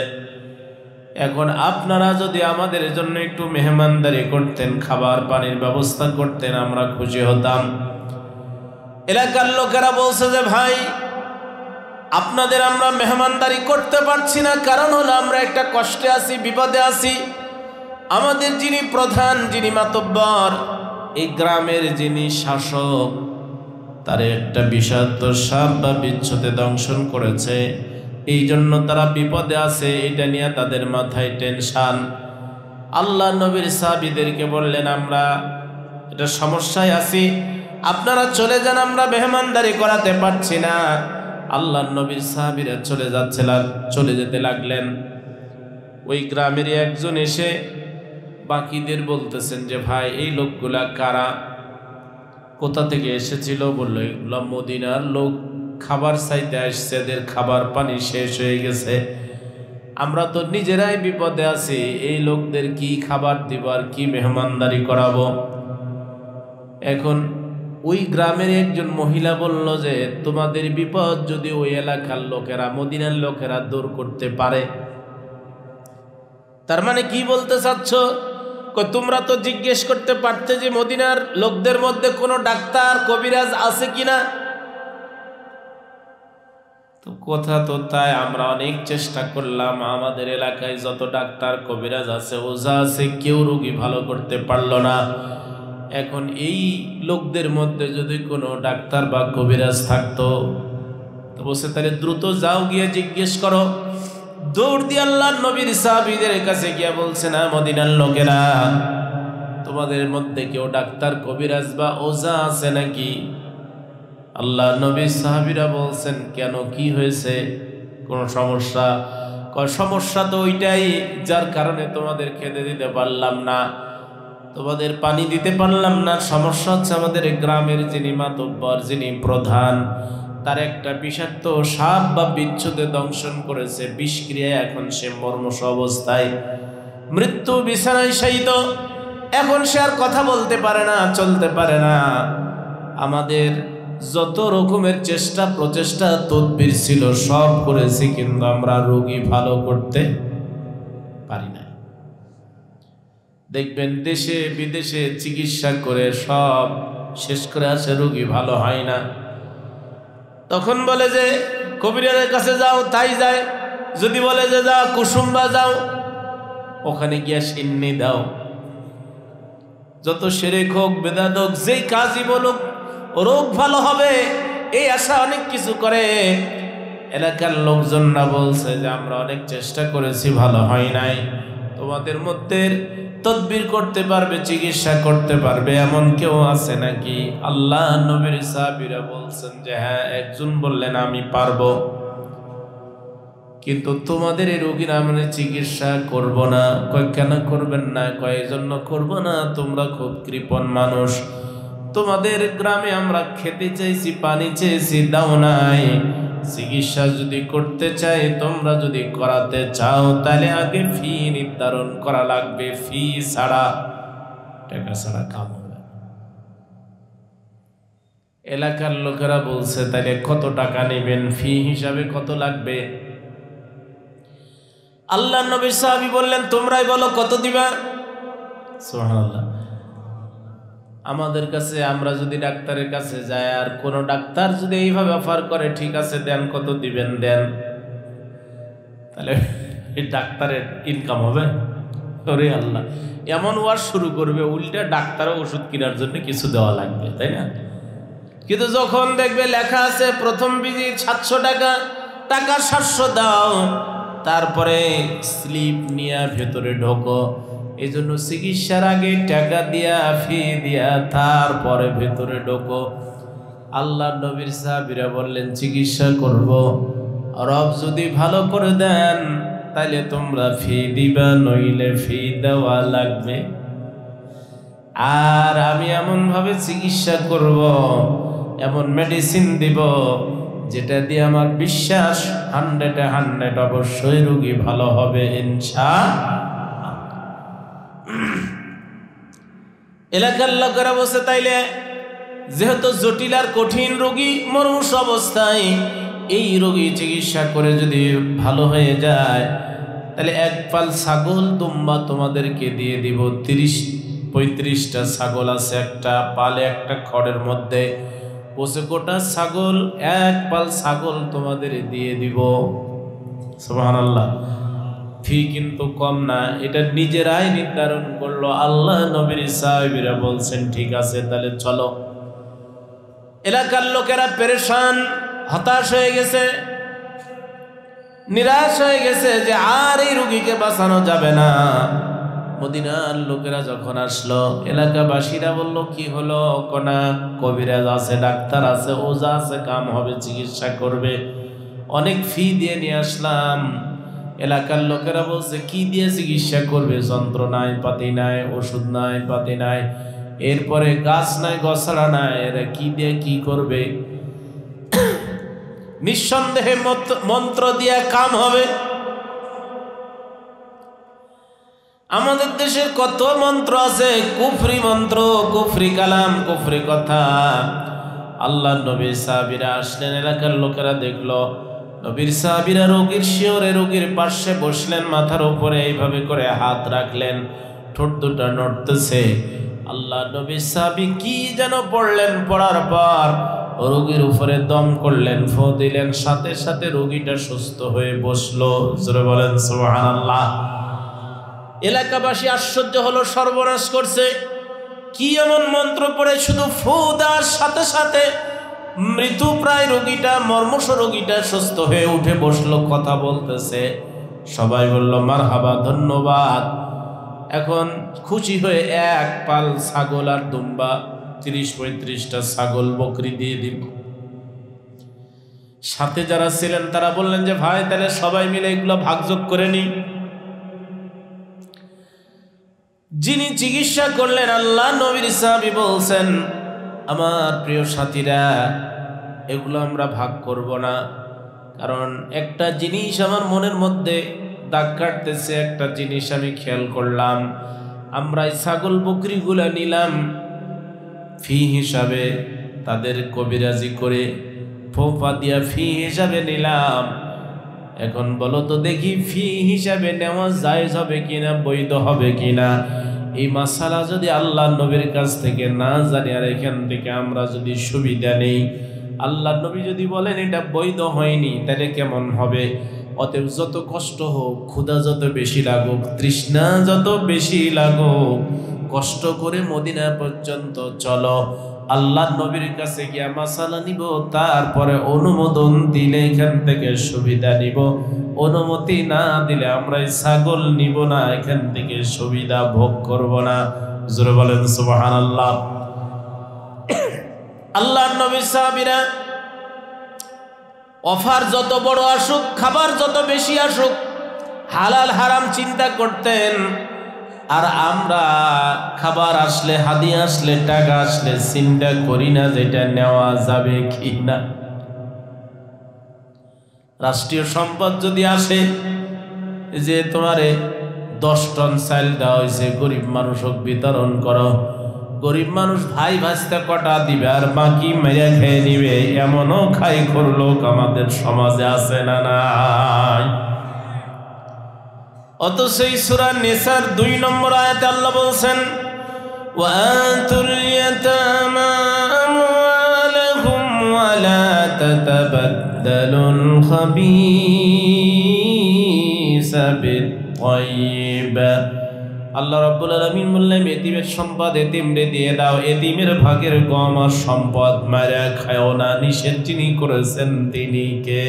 এখন আপনারা যদি আমাদের জন্য একটু মেহমানদারি করতেন, খাবার পানির ব্যবস্থা করতেন, আমরা খুশি হতাম। এলাকার লোকেরা বলছে যে, ভাই আপনাদের আমরা মেহমানদারি করতে পারছি না, কারণ হলো আমরা একটা কষ্টে আছি, বিপদে আছি। আমাদের যিনি প্রধান, যিনি মাতব্বর, এই গ্রামের যিনি শাসক, তার একটা বিষাক্ত সাপ বা বিচ্ছুতে দংশন করেছে, এই জন্য তারা বিপদে আছে, এটা নিয়ে তাদের মাথায় টেনশন। আল্লাহ নবীর সাহাবীদেরকে বললেন, আমরা এটা সমস্যায় আছি, আপনারা চলে যান, আমরা মেহমানদারি করাতে পারছি না। আল্লাহ নবীর সাহাবীরা চলে যেতে লাগলেন। ওই গ্রামেরই একজন এসে বাকিদের বলতেছেন যে, ভাই এই লোকগুলা কারা, কোথা থেকে এসেছিল? বললো, এগুলো মদিনার লোক, খাবার চাইতে আসছে, এদের খাবার পানি শেষ হয়ে গেছে, আমরা তো নিজেরাই বিপদে আছি, এই লোকদের কি খাবার দিব আর কি মেহমানদারি করাবো? এখন ওই গ্রামের একজন মহিলা বলল যে, তোমাদের বিপদ যদি ওই এলাকার লোকেরা, মদিনার লোকেরা দূর করতে পারে। তার মানে কি বলতে চাচ্ছ? তোমরা তো জিজ্ঞেস করতে পারতে যে মদিনার লোকদের মধ্যে কোনো ডাক্তার, কবিরাজ আছে কিনা। তো কথা তো তাই, আমরা অনেক চেষ্টা করলাম, আমাদের এলাকায় যত ডাক্তার, কবিরাজ আছে, ওঝা আছে, কেউ রোগী ভালো করতে পারলো না। এখন এই লোকদের মধ্যে যদি কোনো ডাক্তার বা কবিরাজ থাকতো, তো বসে তাহলে দ্রুত যাও, গিয়ে জিজ্ঞেস করো। দৌড় দিয়ে আল্লাহর নবীর সাহাবীদের কাছে গিয়ে বলছে, না মদিনার লোকেরা, তোমাদের মধ্যে কেউ ডাক্তার কবিরাজ বা ওঝা আছে নাকি? আল্লাহ নবী সাহাবীরা বলছেন, কেন, কি হয়েছে, কোন সমস্যা? সমস্যা তো ওইটাই যার কারণে তোমাদের খেতে দিতে পারলাম না, তোমাদের পানি দিতে পারলাম না। সমস্যা হচ্ছে আমাদের গ্রামের যিনি মাতব্বর, যিনি প্রধান, তার একটা বিষাক্ত সাপ বা বিচ্ছুতে দংশন করেছে, বিষক্রিয়ায় এখন সে মর্মস অবস্থায়, মৃত্যু বিছানায় শায়িত। এখন সে আর কথা বলতে পারে না, চলতে পারে না। আমাদের যত রকমের চেষ্টা প্রচেষ্টা তদবির ছিল সব করেছি, কিন্তু আমরা রোগী ভালো করতে পারি না। দেখবেন দেশে বিদেশে চিকিৎসা করে সব শেষ করে আসে, রোগী ভালো হয় না। তখন বলে যে কবিরাজের কাছে যাও, তাই যায়। যদি বলে যে যাও কুসুম্বা যাও, ওখানে গিয়া সিন্নি দাও। যত শিরক হোক, বেদাত হোক, যেই কাজই বলুক, রোগ ভালো হবে এই আশা অনেক কিছু করে। এলাকার লোকজনরা বলছে যে আমরা অনেক চেষ্টা করেছি, ভালো হয় নাই। তোমাদের মধ্যে তদবির করতে পারবে, চিকিৎসা করতে পারবে এমন কেউ আছে নাকি? আল্লাহ নবীর সাহাবীরা বলছেন যে হ্যাঁ, একজন বললেন আমি পারবো, কিন্তু তোমাদের এই রোগীর আমরা চিকিৎসা করব না। কয় কেন করবেন না? কয় জন্য করব না, তোমরা খুব কৃপণ মানুষ, তোমাদের গ্রামে আমরা খেতে চাইছি, পানি চেয়েছি, দাও নাই। চিকিৎসা যদি করতে চাই, তোমরা যদি করাতে চাও, তাহলে আগে ফি নির্ধারণ করা লাগবে। ফি ছাড়া, টাকা ছাড়া কাম হবে না। এলাকার লোকেরা বলছে তাহলে কত টাকা নেবেন, ফি হিসাবে কত লাগবে? আল্লাহ নবী সাহাবী বললেন তোমরাই বলো কত দিবা। সুবহানাল্লাহ। আমাদের কাছে, আমরা যদি ডাক্তারের কাছে যাই আর কোন ডাক্তার যদি এইভাবে অফার করে, ঠিক আছে দেন, কত দিবেন দেন, তাহলে এই ডাক্তারের ইনকাম হবে? ওরে আল্লাহ, এমন ওয়াজ শুরু করবে, উল্টা ডাক্তারও ওষুধ কেনার জন্য কিছু দেওয়া লাগবে, তাই না? কিন্তু যখন দেখবে লেখা আছে প্রথম ভিজিট 700 টাকা, টাকা 700 দাও, তারপরে স্লিপ নিয়ে ভেতরে ঢোকো। এই জন্য চিকিৎসার আগে টাকা দিয়া, ফি দিয়া, তারপরে ভেতরে ঢোকো। আল্লাহ নবীর সাহাবীরা বললেন চিকিৎসা করব, রব যদি ভালো করে দেন তাহলে তোমরা ফি দিবা, নইলে ফি দেওয়া লাগবে। আর আমি এমন ভাবে চিকিৎসা করব, এমন মেডিসিন দিব, যেটা দিয়ে আমার বিশ্বাস 100 অবশ্যই রোগী ভালো হবে ইনশাআল্লাহ। এলাকার লোকেরা বসে, তাইলে যেহেতু জটিল আর কঠিন রোগী, মরুষ অবস্থায় এই রোগী চিকিৎসা করে যদি ভালো হয়ে যায়, তাহলে এক পাল ছাগল দুম্বা তোমাদেরকে দিয়ে দিব। 30-35টা ছাগল আছে একটা পালে, একটা খড়ের মধ্যে বসে, গোটা ছাগল, এক পাল ছাগল তোমাদের দিয়ে দিব। সুবহানাল্লাহ। ফি কিন্তু কম না, এটা নিজেরাই নির্ধারণ করলো। আল্লাহ নবীর সাহাবীরা বলছেন ঠিক আছে তাহলে চলো। এলাকার লোকেরা পেরেশান, হতাশ হয়ে গেছে, নিরাশ হয়ে গেছে যে আর এই রোগীকে বাঁচানো যাবে না। মদিনার লোকেরা যখন আসলো, এলাকাবাসীরা বলল কি হলো? কোনা কবিরাজ আছে, ডাক্তার আছে, ওঝা আছে, কাম হবে, চিকিৎসা করবে, অনেক ফি দিয়ে নিয়ে আসলাম। এলাকার লোকেরা বলছে কি দিয়ে চিকিৎসা করবে? যন্ত্র নাই, পাতি নাই, ওষুধ নাই, পাতি নাই, এরপরে গাছ নাই, গছড়া নাই, এরা কি দিয়ে কি করবে? নিঃসন্দেহে মন্ত্র দিয়ে কাম হবে। আমাদের দেশের কত মন্ত্র আছে, কুফরি মন্ত্র, কুফরি কালাম, কুফরি কথা। আল্লাহ নবী সাহাবীরা আসলেন, এলাকার লোকেরা দেখলো নবীর সাহাবীরা রোগীর শিয়রে রোগীর পাশে বসলেন, মাথার উপরে এইভাবে করে হাত রাখলেন, ঠোঁট দুটা নড়তেছে। আল্লাহ নবী সাহাবী কি যেন পড়লেন, পড়ার পর রোগীর উপরে দম করলেন, ফু দিলেন, সাথে সাথে রোগীটা সুস্থ হয়ে বসলো। জোরে বলেন সুবহানাল্লাহ। এলাকাবাসী আশ্চর্য হলো, সর্বনাশ করছে, কি এমন মন্ত্র পড়ে শুধু ফু দেওয়ার সাথে সাথে মৃত্যু প্রায় রোগীটা, মর্মস রোগীটা সুস্থ হয়ে উঠে বসলো, কথা বলতেছে। সবাই বলল মারহাবা, ধন্যবাদ। এখন খুশি হয়ে এক পাল ছাগল আর দুম্বা 30-35টা ছাগল বকরি দিয়ে দিল। সাথে যারা ছিলেন তারা বললেন যে ভাই তাহলে সবাই মিলে এগুলো ভাগযোগ করে নি। যিনি চিকিৎসা করলেন আল্লাহ নবীর সাহাবী বলছেন, আমার প্রিয় সাথীরা, এগুলো আমরা ভাগ করব না, কারণ একটা জিনিস আমার মনের মধ্যে দাগ কাটতেছে। একটা জিনিস আমি খেয়াল করলাম, আমরা এই ছাগল বকরিগুলা নিলাম ফি হিসাবে, তাদের কবিরাজি করে ফোফা দিয়া ফি হিসাবে নিলাম। এখন বলো তো দেখি ফি হিসাবে নেওয়া জায়েজ হবে কিনা, বৈধ হবে কিনা? এই মাসালা যদি আল্লাহ নবীর কাছ থেকে না জানি আর এখান থেকে আমরা যদি সুবিধা নেই, আল্লাহ নবী যদি বলেন এটা বৈধ হয়নি, তাহলে কেমন হবে? অতএব যত কষ্ট হোক, ক্ষুধা যত বেশি লাগুক, তৃষ্ণা যত বেশি লাগুক, কষ্ট করে মদিনা পর্যন্ত চলো, আল্লাহ নবীর কাছে গিয়া মাসালা নিব, তারপরে অনুমোদন দিলে এখান থেকে সুবিধা নিব, অনুমতি না দিলে আমরা ছাগল নিব না, এখান থেকে সুবিধা ভোগ করব না। জোরে বলেন সুবহানাল্লাহ। আল্লাহ নবী সাহাবীরা অফার যত বড় আসুক, খাবার যত বেশি আসুক, হালাল হারাম চিন্তা করতেন। আর আমরা খাবার আসলে, হাদিয়া আসলে, টাকা আসলে চিন্তা করি না যেটা নেওয়া যাবে কি না। রাষ্ট্রীয় সম্পদ যদি আসে যে তোমারে 10 টন চাল দেওয়া হয়েছে, গরিব মানুষক বিতরণ করো, গরিব মানুষ ভাই ভাস্তা কটা দিবে আর বাকি মেরে খেয়ে নিবে, এমনও খাই লোক আমাদের সমাজে আছে না নাই? অথচ এই সূরা নিসার 2 নম্বর আয়াতে আল্লাহ বলছেন, ওয়াআতুল ইয়াতামা আমওয়ালাহুম ওয়া লা তাতাবাদদালুল খাবিসা বিত-তাইয়্যিব। আল্লাহ রাব্বুল আলামিন বললেন, এতিমের সম্পদ এতিমরে দিয়ে দাও, এতিমের ভাগের গম আর সম্পদ মারা খাও না। নিষেধ যিনি করেছেন তিনি কে?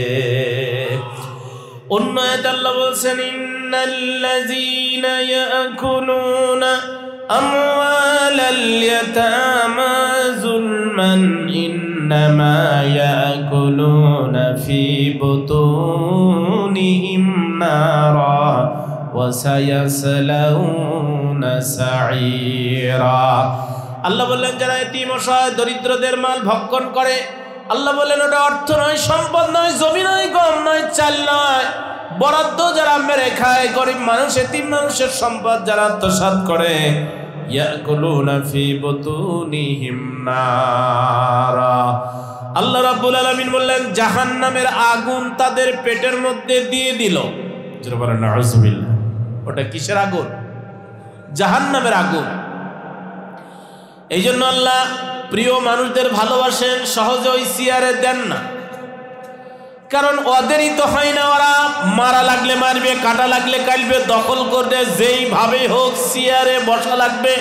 অন্য আয়াতে আল্লাহ বলছেন, ইন্নাল্লাযীনা ইয়াকুলুনা আমওয়ালাল ইয়াতামা যুলমান ইন্নামা ইয়াকুলুনা ফি বুতুনিহিম নারা ওয়া সায়াসলাউনা সাঈরা। আল্লাহ বললেন, যারা এতিম অসহায় দরিদ্রদের মাল ভক্ষণ করে, আল্লাহ বললেন ওটা অর্থ নয়, সম্পদ নয়, জমি নয়, গম নয়, চাল নয়, বরাদ্দ যারা মেরে খায়, গরিব মানুষ, এতিম মানুষের সম্পদ যারা আত্মসাৎ করে, ইয়াকুলুনা ফি বুতুনিহিম নারা। আল্লাহ রাব্বুল আলামিন বললেন, জাহান্নামের আগুন তাদের পেটের মধ্যে দিয়ে দিল। যারা বলেন নাউযুবিল্লাহ। ওটা কিসের আগুন? জাহান্নামের আগুন। এই জন্য আল্লাহ প্রিয় মানুষদের ভালোবাসেন, সহজে ওই চেয়ারে দেন না, কারণ ওদেরই তো হয় না, ওরা মারা লাগলে মারবে, কাটা লাগলে কাটবে, দখল করবে, যেইভাবে হোক চেয়ারে বসা লাগবে,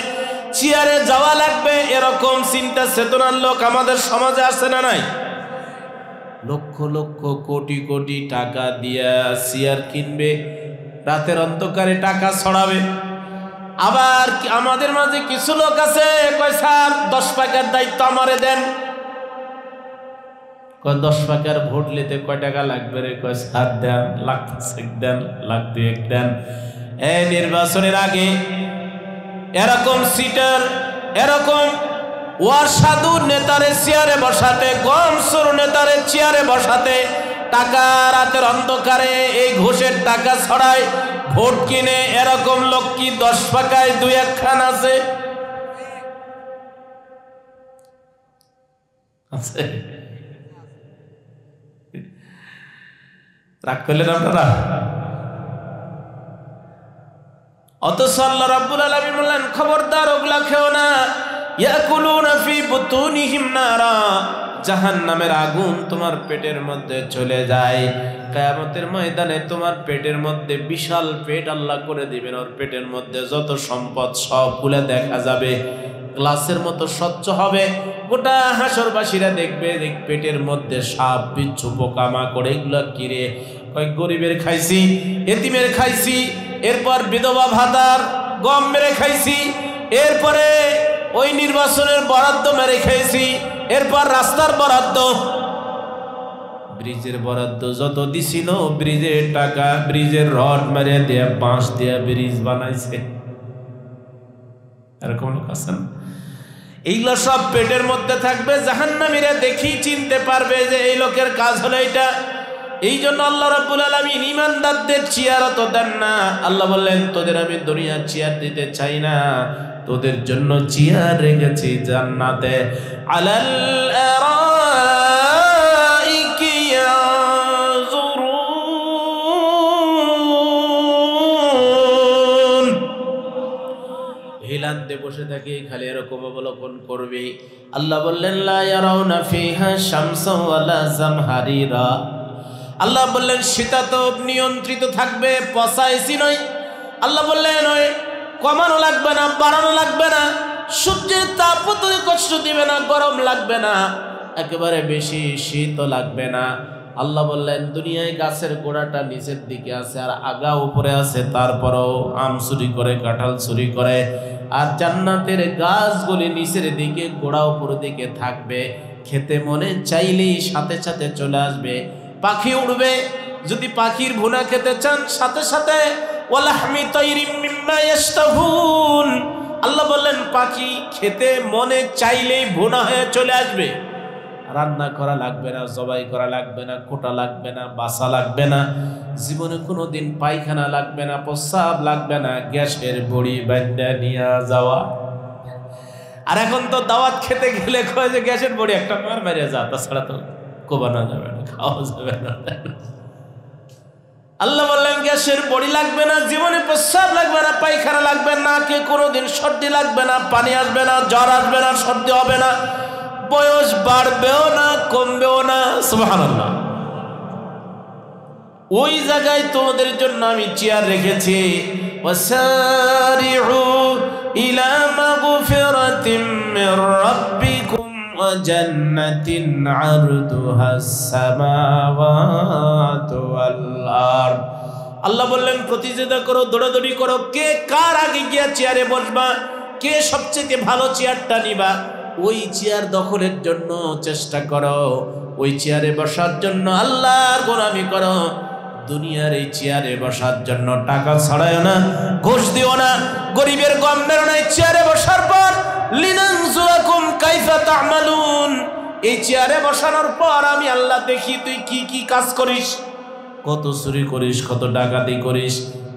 চেয়ারে যাওয়া লাগবে, এরকম চিন্তা চেতনার লোক আমাদের সমাজে আছে না নাই? লক্ষ লক্ষ কোটি কোটি টাকা দিয়া চেয়ার কিনবে, রাতের অন্ধকারে টাকা ছড়াবে। আবার আমাদের মাঝে কিছু লোক আছে, কয় স্যার 10 টাকার দায়িত্ব আমারে দেন। কয় 10 টাকার ভোট নিতে কয় টাকা লাগবে রে? কয় স্যার দেন, লাখ 5 দেন, লাখ 2 দেন। এই নির্বাচনের আগে এরকম সিটার, এরকম ওয়াসাদু নেতারে চেয়ারে বসাতে, গমসুর নেতারে চেয়ারে বসাতে, টাকা রাতের অন্ধকারে এই ঘুষের টাকা ছড়ায়, ভোট কিনে। এরকম লোক কি 10 টাকায় 2-1 খান আছে? রাগ করলেন আপনারা? অথচ আল্লাহ রাব্বুল আলামিন বললেন, খবরদার ওগুলা খেও না। ইয়াকুলুনা ফি বুতুনিহিম নারা, জাহান্নামের আগুন তোমার পেটের মধ্যে চলে যায়। কিয়ামতের ময়দানে তোমার পেটের মধ্যে বিশাল পেট আল্লাহ করে দিবেন, ওর পেটের মধ্যে যত সম্পদ সবগুলা দেখা যাবে, গ্লাসের মতো স্বচ্ছ হবে। গোটা হাসরবাসীরা দেখবে পেটের মধ্যে সাপ, বিচ্ছু, পোকামাকড়, এগুলো কিরে, কয়েক গরিবের খাইছি, এতিমের খাইছি, এরপর বিধবা ভাতার গম মেরে খাইছি, এরপরে ওই নির্বাচনের বরাদ্দ মেরে খাইছি, এরপর রাস্তার বরাদ্দ, ব্রিজের বরাদ্দ যত দিছিল, ব্রিজের টাকা, ব্রিজের রড মেরে দিয়ে বাঁশ দিয়ে ব্রিজ বানাইছে। এরকম লোক আছে না? এইগুলো সব পেটের মধ্যে থাকবে। জাহান্নামীরা দেখি চিনতে পারবে যে এই লোকের কাজ হলো এটা। এই জন্য আল্লাহ রাব্বুল আলামিন ঈমানদারদের চেয়ার তো দেন না। আল্লাহ বললেন, তোদের আমি দুনিয়ার চেয়ার দিতে চাই না, তোদের জন্য চেয়ার রেখেছি জান্নাতে। আলাল আরাইকি ইয়ানজুরুন, হিলান্তে বসে থাকে, খালি এরকম অবলোকন করবে। আল্লাহ বললেন, লা ইয়ারাউনা ফিহা শামসা ওয়ালা জামহারিরা। আল্লাহ বললেন শীতাতপ নিয়ন্ত্রিত থাকবে, পচা এসি নয়। আল্লাহ বললেন ওই কমানো লাগবে না, বাড়ানো লাগবে না, সূর্যের তাপ তোকে কষ্ট দিবে না, গরম লাগবে না, একেবারে বেশি শীতও লাগবে না। আল্লাহ বললেন দুনিয়ায় গাছের গোড়াটা নিচের দিকে আছে আর আগা উপরে আছে, তারপরও আম চুরি করে, কাঁঠাল চুরি করে। আর জান্নাতের গাছগুলি নিচের দিকে, গোড়া উপরের দিকে থাকবে, খেতে মনে চাইলেই সাথে সাথে চলে আসবে। পাখি উড়বে, যদি পাখির ভুনা খেতে চান সাথে সাথে, ওয়ালাহমি তাইরিম মিম্মা ইয়াশতাহুন। আল্লাহ বললেন পাখি খেতে মনে চাইলেই ভুনা হয়ে চলে আসবে। রান্না করা লাগবে না, জবাই করা লাগবে না, কোটা লাগবে না, বাসা লাগবে না, জীবনে কোনোদিন পায়খানা লাগবে না, প্রস্রাব লাগবে না, গ্যাসের বড়ি বান্ধা নিয়ে যাওয়া। আর এখন তো দাওয়াত খেতে গেলে কয় যে গ্যাসের বড়ি একটা মার মেরে যা, তাছাড়া তো কোবানো যাবে না, খাওয়া যাবে না। আল্লাহ বললেন গ্যাসের বড়ি লাগবে না, জীবনে প্রস্রাব লাগবে না, পায়খানা লাগবে না, কে কোনোদিন সর্দি লাগবে না, পানি আসবে না, জ্বর আসবে না, সর্দি হবে না, বয়স বাড়বেও না, কমবেও না। সুবহানাল্লাহ। ওই জায়গায় তোমাদের জন্য আমি চেয়ার রেখেছি। ওয়াসারিউ ইলা মাগফিরাতিম মির রাব্বিকুম ওয়া জান্নাতিন আরদুহাস সামাওয়াতু ওয়াল আরদ। আল্লাহ বললেন প্রতিযোগিতা করো, দৌড়াদৌড়ি করো, কে কার আগে গিয়া চেয়ারে বসবা, কে সবচেয়ে ভালো চেয়ারটা নিবা, ওই চেয়ার দখলের জন্য চেষ্টা করো, ওই চেয়ারে বসার জন্য আল্লাহর গোলামি করো। দুনিয়ার এই চেয়ারে বসার জন্য টাকা ছড়ায় না, ঘুষ দিও না, গরিবের গম মেরো না। এই চেয়ারে বসার পর লিনানজুরাকুম কাইফা তা'মালুন, এই চেয়ারে বসানোর পর আমি আল্লাহ দেখি তুই কি কি কাজ করিস, কত চুরি করিস, কত ডাকাতি করিস,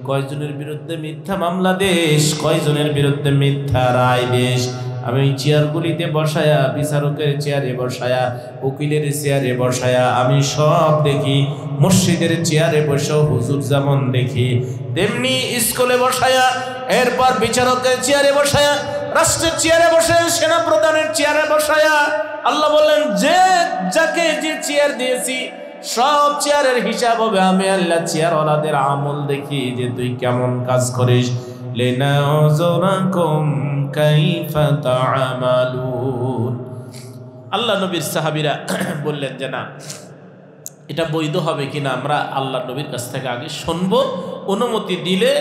কয়জনের বিরুদ্ধে মিথ্যা মামলা দেশ, কয়জনের বিরুদ্ধে মিথ্যা রায় দেশ। আমি ওই চেয়ারগুলিতে বসায়া, বিচারকের চেয়ারে বসায়া, উকিলের চেয়ারে বসায়া আমি সব দেখি। মসজিদের চেয়ারে বসেও হুজুর যেমন দেখি, তেমনি স্কুলে বসায়া, এরপর বিচারকের চেয়ারে বসায়া, রাষ্ট্রের চেয়ারে বসে, সেনা প্রধানের চেয়ারে বসায়া। আল্লাহ বললেন যে যাকে যে চেয়ার দিয়েছি সব চেয়ারের হিসাব হবে। আমি আল্লাহ চেয়ারওয়ালাদের আমল দেখি যে তুই কেমন কাজ করিস। লিনাযুরাকুম কাইফা তা'মালুন। আল্লাহ নবীর সাহাবীরা বললেন যে না, এটা বৈধ হবে কিনা আমরা আল্লাহ নবীর কাছ থেকে আগে শুনবো, অনুমতি দিলে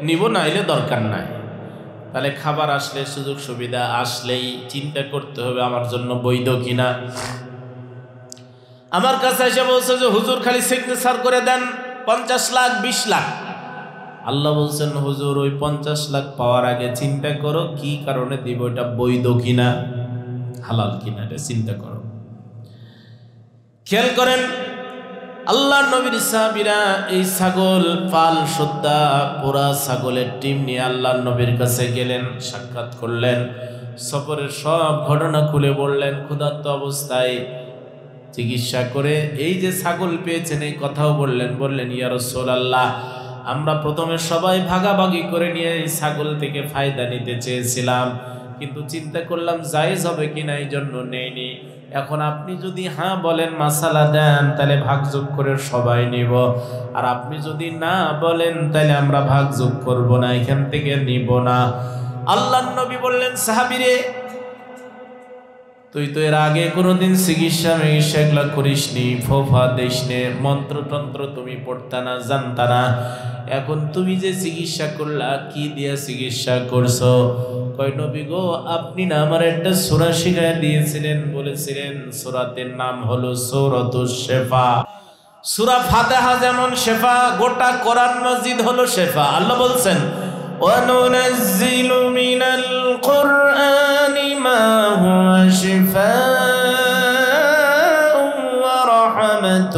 নিব, না এলে দরকার নাই। তাহলে খাবার আসলে, সুযোগ সুবিধা আসলেই চিন্তা করতে হবে আমার জন্য বৈধ কিনা। আমার কাছে এসে বলছে যে হুজুর খালি সিগনেচার করে দেন 50 লাখ 20 লাখ। আল্লাহ বলছেন হুজুর ওই 50 লাখ পাওয়ার আগে চিন্তা করো কি কারণে দিব, এটা বৈধ কিনা, হালাল কিনা, এটা চিন্তা করো। খেয়াল করেন আল্লাহ নবীর সাহাবীরা এই ছাগল পাল সুদ্ধা পুরা ছাগলের টিম নিয়ে আল্লাহ নবীর কাছে গেলেন, সাক্ষাৎ করলেন, সফরের সব ঘটনা খুলে বললেন। ক্ষুধার্ত অবস্থায় চিকিৎসা করে এই যে ছাগল পেয়েছেন এই কথাও বললেন। বললেন ইয়া রাসূলুল্লাহ, আমরা প্রথমে সবাই ভাগাভাগি করে নিয়ে এই ছাগল থেকে ফায়দা নিতে চেয়েছিলাম, কিন্তু চিন্তা করলাম জায়েজ হবে কিনা, এই জন্য নেইনি। এখন আপনি যদি হ্যাঁ বলেন, মাসালা দেন, তাহলে ভাগযোগ করে সবাই নিব, আর আপনি যদি না বলেন তাহলে আমরা ভাগযোগ করব না, এখান থেকে নিব না। আল্লাহর নবী বললেন সাহাবীরে তুই তো এর আগে কোনোদিন চিকিৎসা মিকিৎসা এগুলা করিসনি, ফোফা দিসনে, মন্ত্রতন্ত্র তুমি পড়তা না, জানতা না। এখন তুমি যে চিকিৎসা করলা, কি দিয়ে চিকিৎসা করছো? কয় নবী গো, আপনি না আমার একটা সূরা শিখায় দিয়েছিলেন, বলেছিলেন সূরাতের নাম হলো সূরাতুশ শিফা। সূরা ফাতিহা যেমন শিফা, গোটা কোরআন মাজিদ হলো শিফা। আল্লাহ বলছেন وَنُنَزِّلُ مِنَ الْقُرْآنِ مَا هُوَ شِفَاءٌ وَرَحْمَةٌ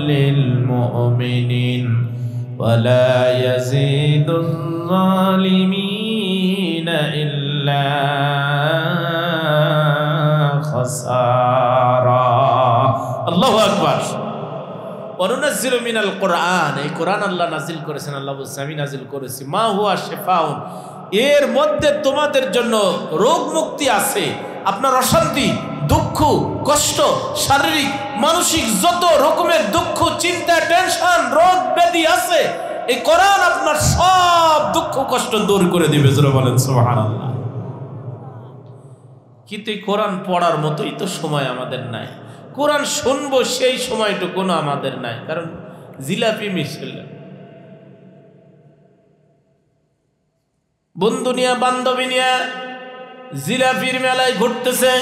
لِّلْمُؤْمِنِينَ وَلَا يَزِيدُ الظَّالِمِينَ إِلَّا خَسَارًا। আল্লাহু আকবার। অনুনাজ্জিলু মিনাল কোরআন, এই কোরআন আল্লাহ নাজিল করেছেন। আল্লাহ বলছেন আমি নাজিল করেছি মা হুয়া শিফাউন, এর মধ্যে তোমাদের জন্য রোগ মুক্তি আছে। আপনার অশান্তি, দুঃখ, কষ্ট, শারীরিক মানসিক যত রকমের দুঃখ, চিন্তা, টেনশন, রোগ ব্যাধি আছে, এই কোরআন আপনার সব দুঃখ কষ্ট দূর করে দিবে। জোরে বলেন সুবহানাল্লাহ। কিন্তু এই কোরআন পড়ার মতোই তো সময় আমাদের নাই। কোরআন শুনবো সেই সময়টুকুনো আমাদের নাই, কারণ জিলাপি মিছিল, বন্ধু নিয়ে বান্ধবী নিয়ে জিলাপির মেলায় ঘুরতেছে,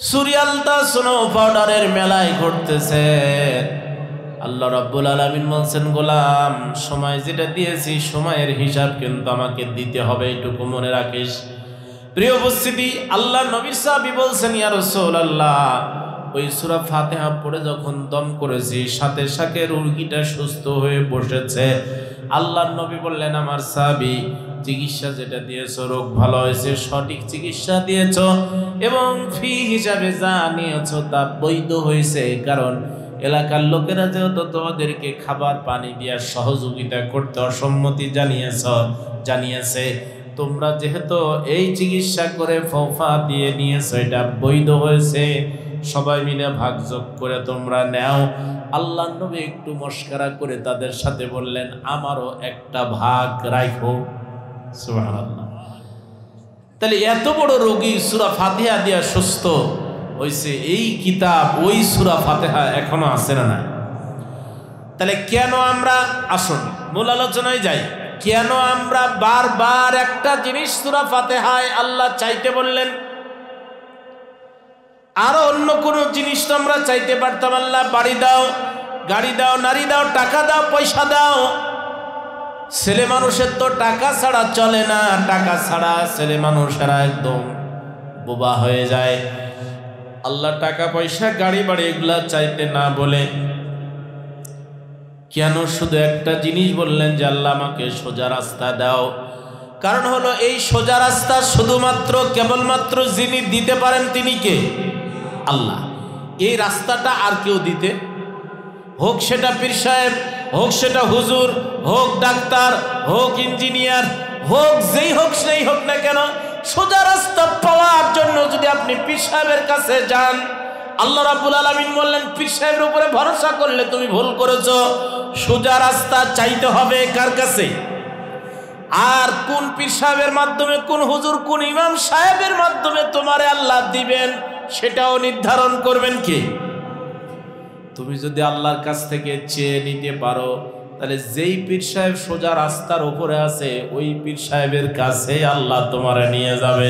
সুরিয়ালতা স্নো পাউডারের মেলায় ঘুরতেছে। আল্লাহ রাব্বুল আলামিন বলছেন গোলাম, সময় যেটা দিয়েছি সময়ের হিসাব কিন্তু আমাকে দিতে হবে, এটুকু মনে রাখিস। প্রিয় উপস্থিতি, আল্লাহ নবী সাহাবী বলছেন ইয়া রাসূলুল্লাহ, ওই সূরা ফাতিহা পড়ে যখন দম করেছি সাথে সাথে রোগীটা সুস্থ হয়ে বসেছে। আল্লাহ নবী বললেন আমার সাহাবী, চিকিৎসা যেটা দিয়েছো রোগ ভালো হয়েছে, সঠিক চিকিৎসা দিয়েছো এবং ফি হিসাবে যা নিয়েছো তা বৈধ হয়েছে। কারণ এলাকার লোকেরা যেহেতু তোমাদেরকে খাবার পানি দেওয়ার সহযোগিতা করতে অসম্মতি জানিয়েছে, তোমরা যেহেতু এই চিকিৎসা করে ফোফা দিয়ে নিয়েছো, এটা বৈধ হয়েছে, সবাই মিলে ভাগযোগ করে তোমরা নাও। আল্লাহ নবী একটু মস্করা করে তাদের সাথে বললেন আমারও একটা ভাগ রাখো। সুবহানাল্লাহ। তাহলে এত বড় রোগী সূরা ফাতিহা দিয়া সুস্থ হয়েছে, এই কিতাব ওই সূরা ফাতিহা এখনো আছে না? তাহলে কেন আমরা, আসুন মূল আলোচনায় যাই, কেন আমরা বারবার একটা জিনিস সূরা ফাতিহায় আল্লাহ চাইতে বললেন? আরো অন্য কোন জিনিস তো আমরা চাইতে পারতাম, আল্লাহ বাড়ি দাও, গাড়ি দাও, নারী দাও, টাকা দাও, পয়সা দাও। ছেলে মানুষের তো টাকা ছাড়া চলে না, টাকা ছাড়া ছেলে মানুষেরা একদম বোবা হয়ে যায়। আল্লাহ টাকা পয়সা গাড়ি বাড়ি এগুলা চাইতে না বলে কেন শুধু একটা জিনিস বললেন যে আল্লাহ আমাকে সোজা রাস্তা দাও? কারণ হলো এই সোজা রাস্তা শুধুমাত্র কেবলমাত্র যিনি দিতে পারেন তিনি কে? আল্লাহ। এই রাস্তাটা আর কেউ দিতে, হোক সেটা পীর সাহেব, হোক সেটা হুজুর, হোক ডাক্তার, হোক ইঞ্জিনিয়ার, হোক যেই হোক সেই হোক না কেন, সোজা রাস্তা পাওয়ার জন্য যদি আপনি পীর সাহেবের কাছে যান, আল্লাহ রাব্বুল আলামিন বললেন পীর সাহেবের উপরে ভরসা করলে তুমি ভুল করেছো। সোজা রাস্তা চাইতে হবে কার কাছে? আর কোন পীর সাহেবের মাধ্যমে, কোন হুজুর, কোন ইমাম সাহেবের মাধ্যমে তোমারে আল্লাহ দিবেন সেটাও নির্ধারণ করবেন কে? তুমি যদি আল্লাহর কাছ থেকে চেয়ে নিতে পারো, তাহলে যেই পীর সাহেব সোজা রাস্তার উপরে আছে ওই পীর সাহেবের কাছে আল্লাহ তোমারে নিয়ে যাবে।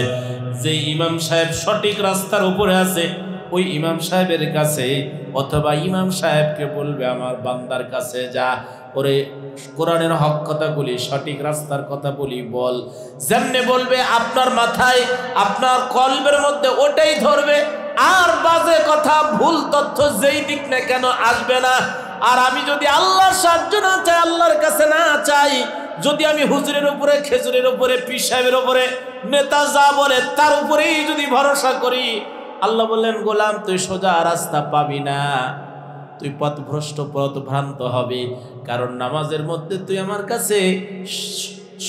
যেই ইমাম সাহেব সঠিক রাস্তার উপরে আছে ওই ইমাম সাহেবের কাছে, অথবা ইমাম সাহেবকে বলবে আমার বান্দার কাছে যা, ওরে কোরআনের হক কথা বলি, সঠিক রাস্তার কথা বলি, বল। যেমনে বলবে আপনার মাথায়, আপনার কলবের মধ্যে ওটাই ধরবে, আর বাজে কথা, ভুল তথ্য যেই দিক না কেন আসবে না। আর আমি যদি আল্লাহর সাহায্য না চাই, আল্লাহর কাছে না চাই, যদি আমি হুজুরের উপরে, খেজুরের উপরে, পীর সাহেবের উপরে, নেতা যা বলে তার উপরেই যদি ভরসা করি, আল্লাহ বললেন গোলাম তুই সোজা রাস্তা পাবি না, তুই পথভ্রষ্ট, পথভ্রান্ত হবে। কারণ নামাজের মধ্যে তুই আমার কাছে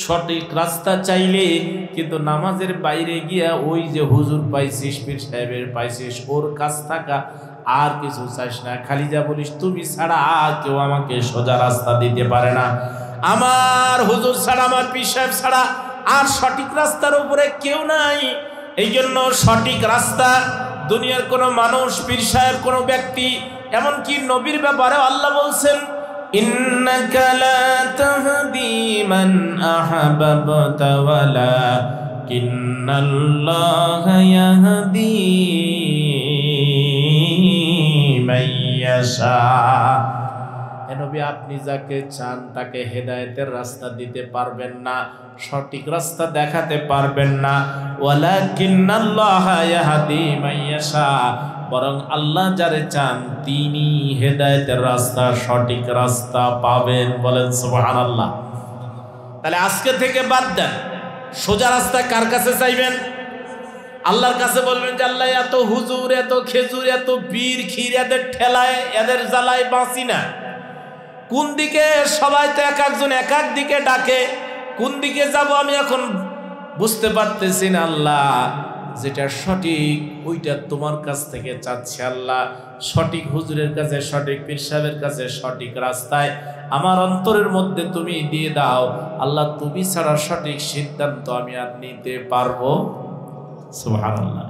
সঠিক রাস্তা চাইলে, কিন্তু নামাজের বাইরে গিয়া ওই যে হুজুর পাইছিস, পীর সাহেবের পাইছিস, ওর কাছ থাকা আর কিছু চাইস না, খালি যা বলিস তুমি ছাড়া আর কেউ আমাকে সোজা রাস্তা দিতে পারে না, আমার হুজুর ছাড়া, আমার পীর সাহেব ছাড়া আর সঠিক রাস্তার উপরে কেউ নাই। এই জন্য সঠিক রাস্তা দুনিয়ার কোনো মানুষ, পীর সাহেব, কোনো ব্যক্তি, এমনকি নবীর ব্যাপারে আল্লাহ বলছেন, ইন্নাকা লা তাহদি মান আহবাবতা ওয়ালাকিন্নাল্লাহা ইয়াহদি মান ইয়াশা। হে নবী, আপনি যাকে চান তাকে হেদায়েতের রাস্তা দিতে পারবেন না, সঠিক রাস্তা দেখাতে পারবেন না। ওয়ালাকিন্নাল্লাহা ইয়াহদি মান ইয়াশা, বরং আল্লাহ যারে চান তিনি হেদায়েতের রাস্তা, সঠিক রাস্তা পাবেন। বলেন সুবহানাল্লাহ। তাহলে আজকে থেকে বাদ দেন, সোজা রাস্তা কার কাছে চাইবেন? আল্লাহর কাছে বলবেন যে আল্লাহ, এত হুজুর, এত খেজুর, এত বীর ক্ষীর, এদের ঠেলায়, এদের জ্বালায় বাঁচি না। কোন দিকে? সবাই তো এক একজন এক এক দিকে ডাকে, কোন দিকে যাব আমি এখন বুঝতে পারতেছি না। আল্লাহ, যেটা সঠিক ওইটা তোমার কাছ থেকে চাচ্ছি আল্লাহ। সঠিক হুজুরের কাছে, সঠিক পীর সাহেবের কাছে, সঠিক রাস্তায় আমার অন্তরের মধ্যে তুমি দিয়ে দাও আল্লাহ। তুমি ছাড়া সঠিক সিদ্ধান্ত আমি আর নিতে পারবো? সুবহানাল্লাহ।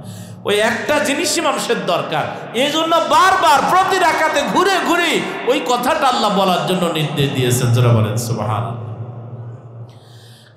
ওই একটা জিনিসই মানুষের দরকার। এই জন্য বারবার প্রতি রাকাতে ঘুরে ঘুরে ওই কথাটা আল্লাহ বলার জন্য নির্দেশ দিয়েছেন। যারা বলেন সুবহানাল্লাহ।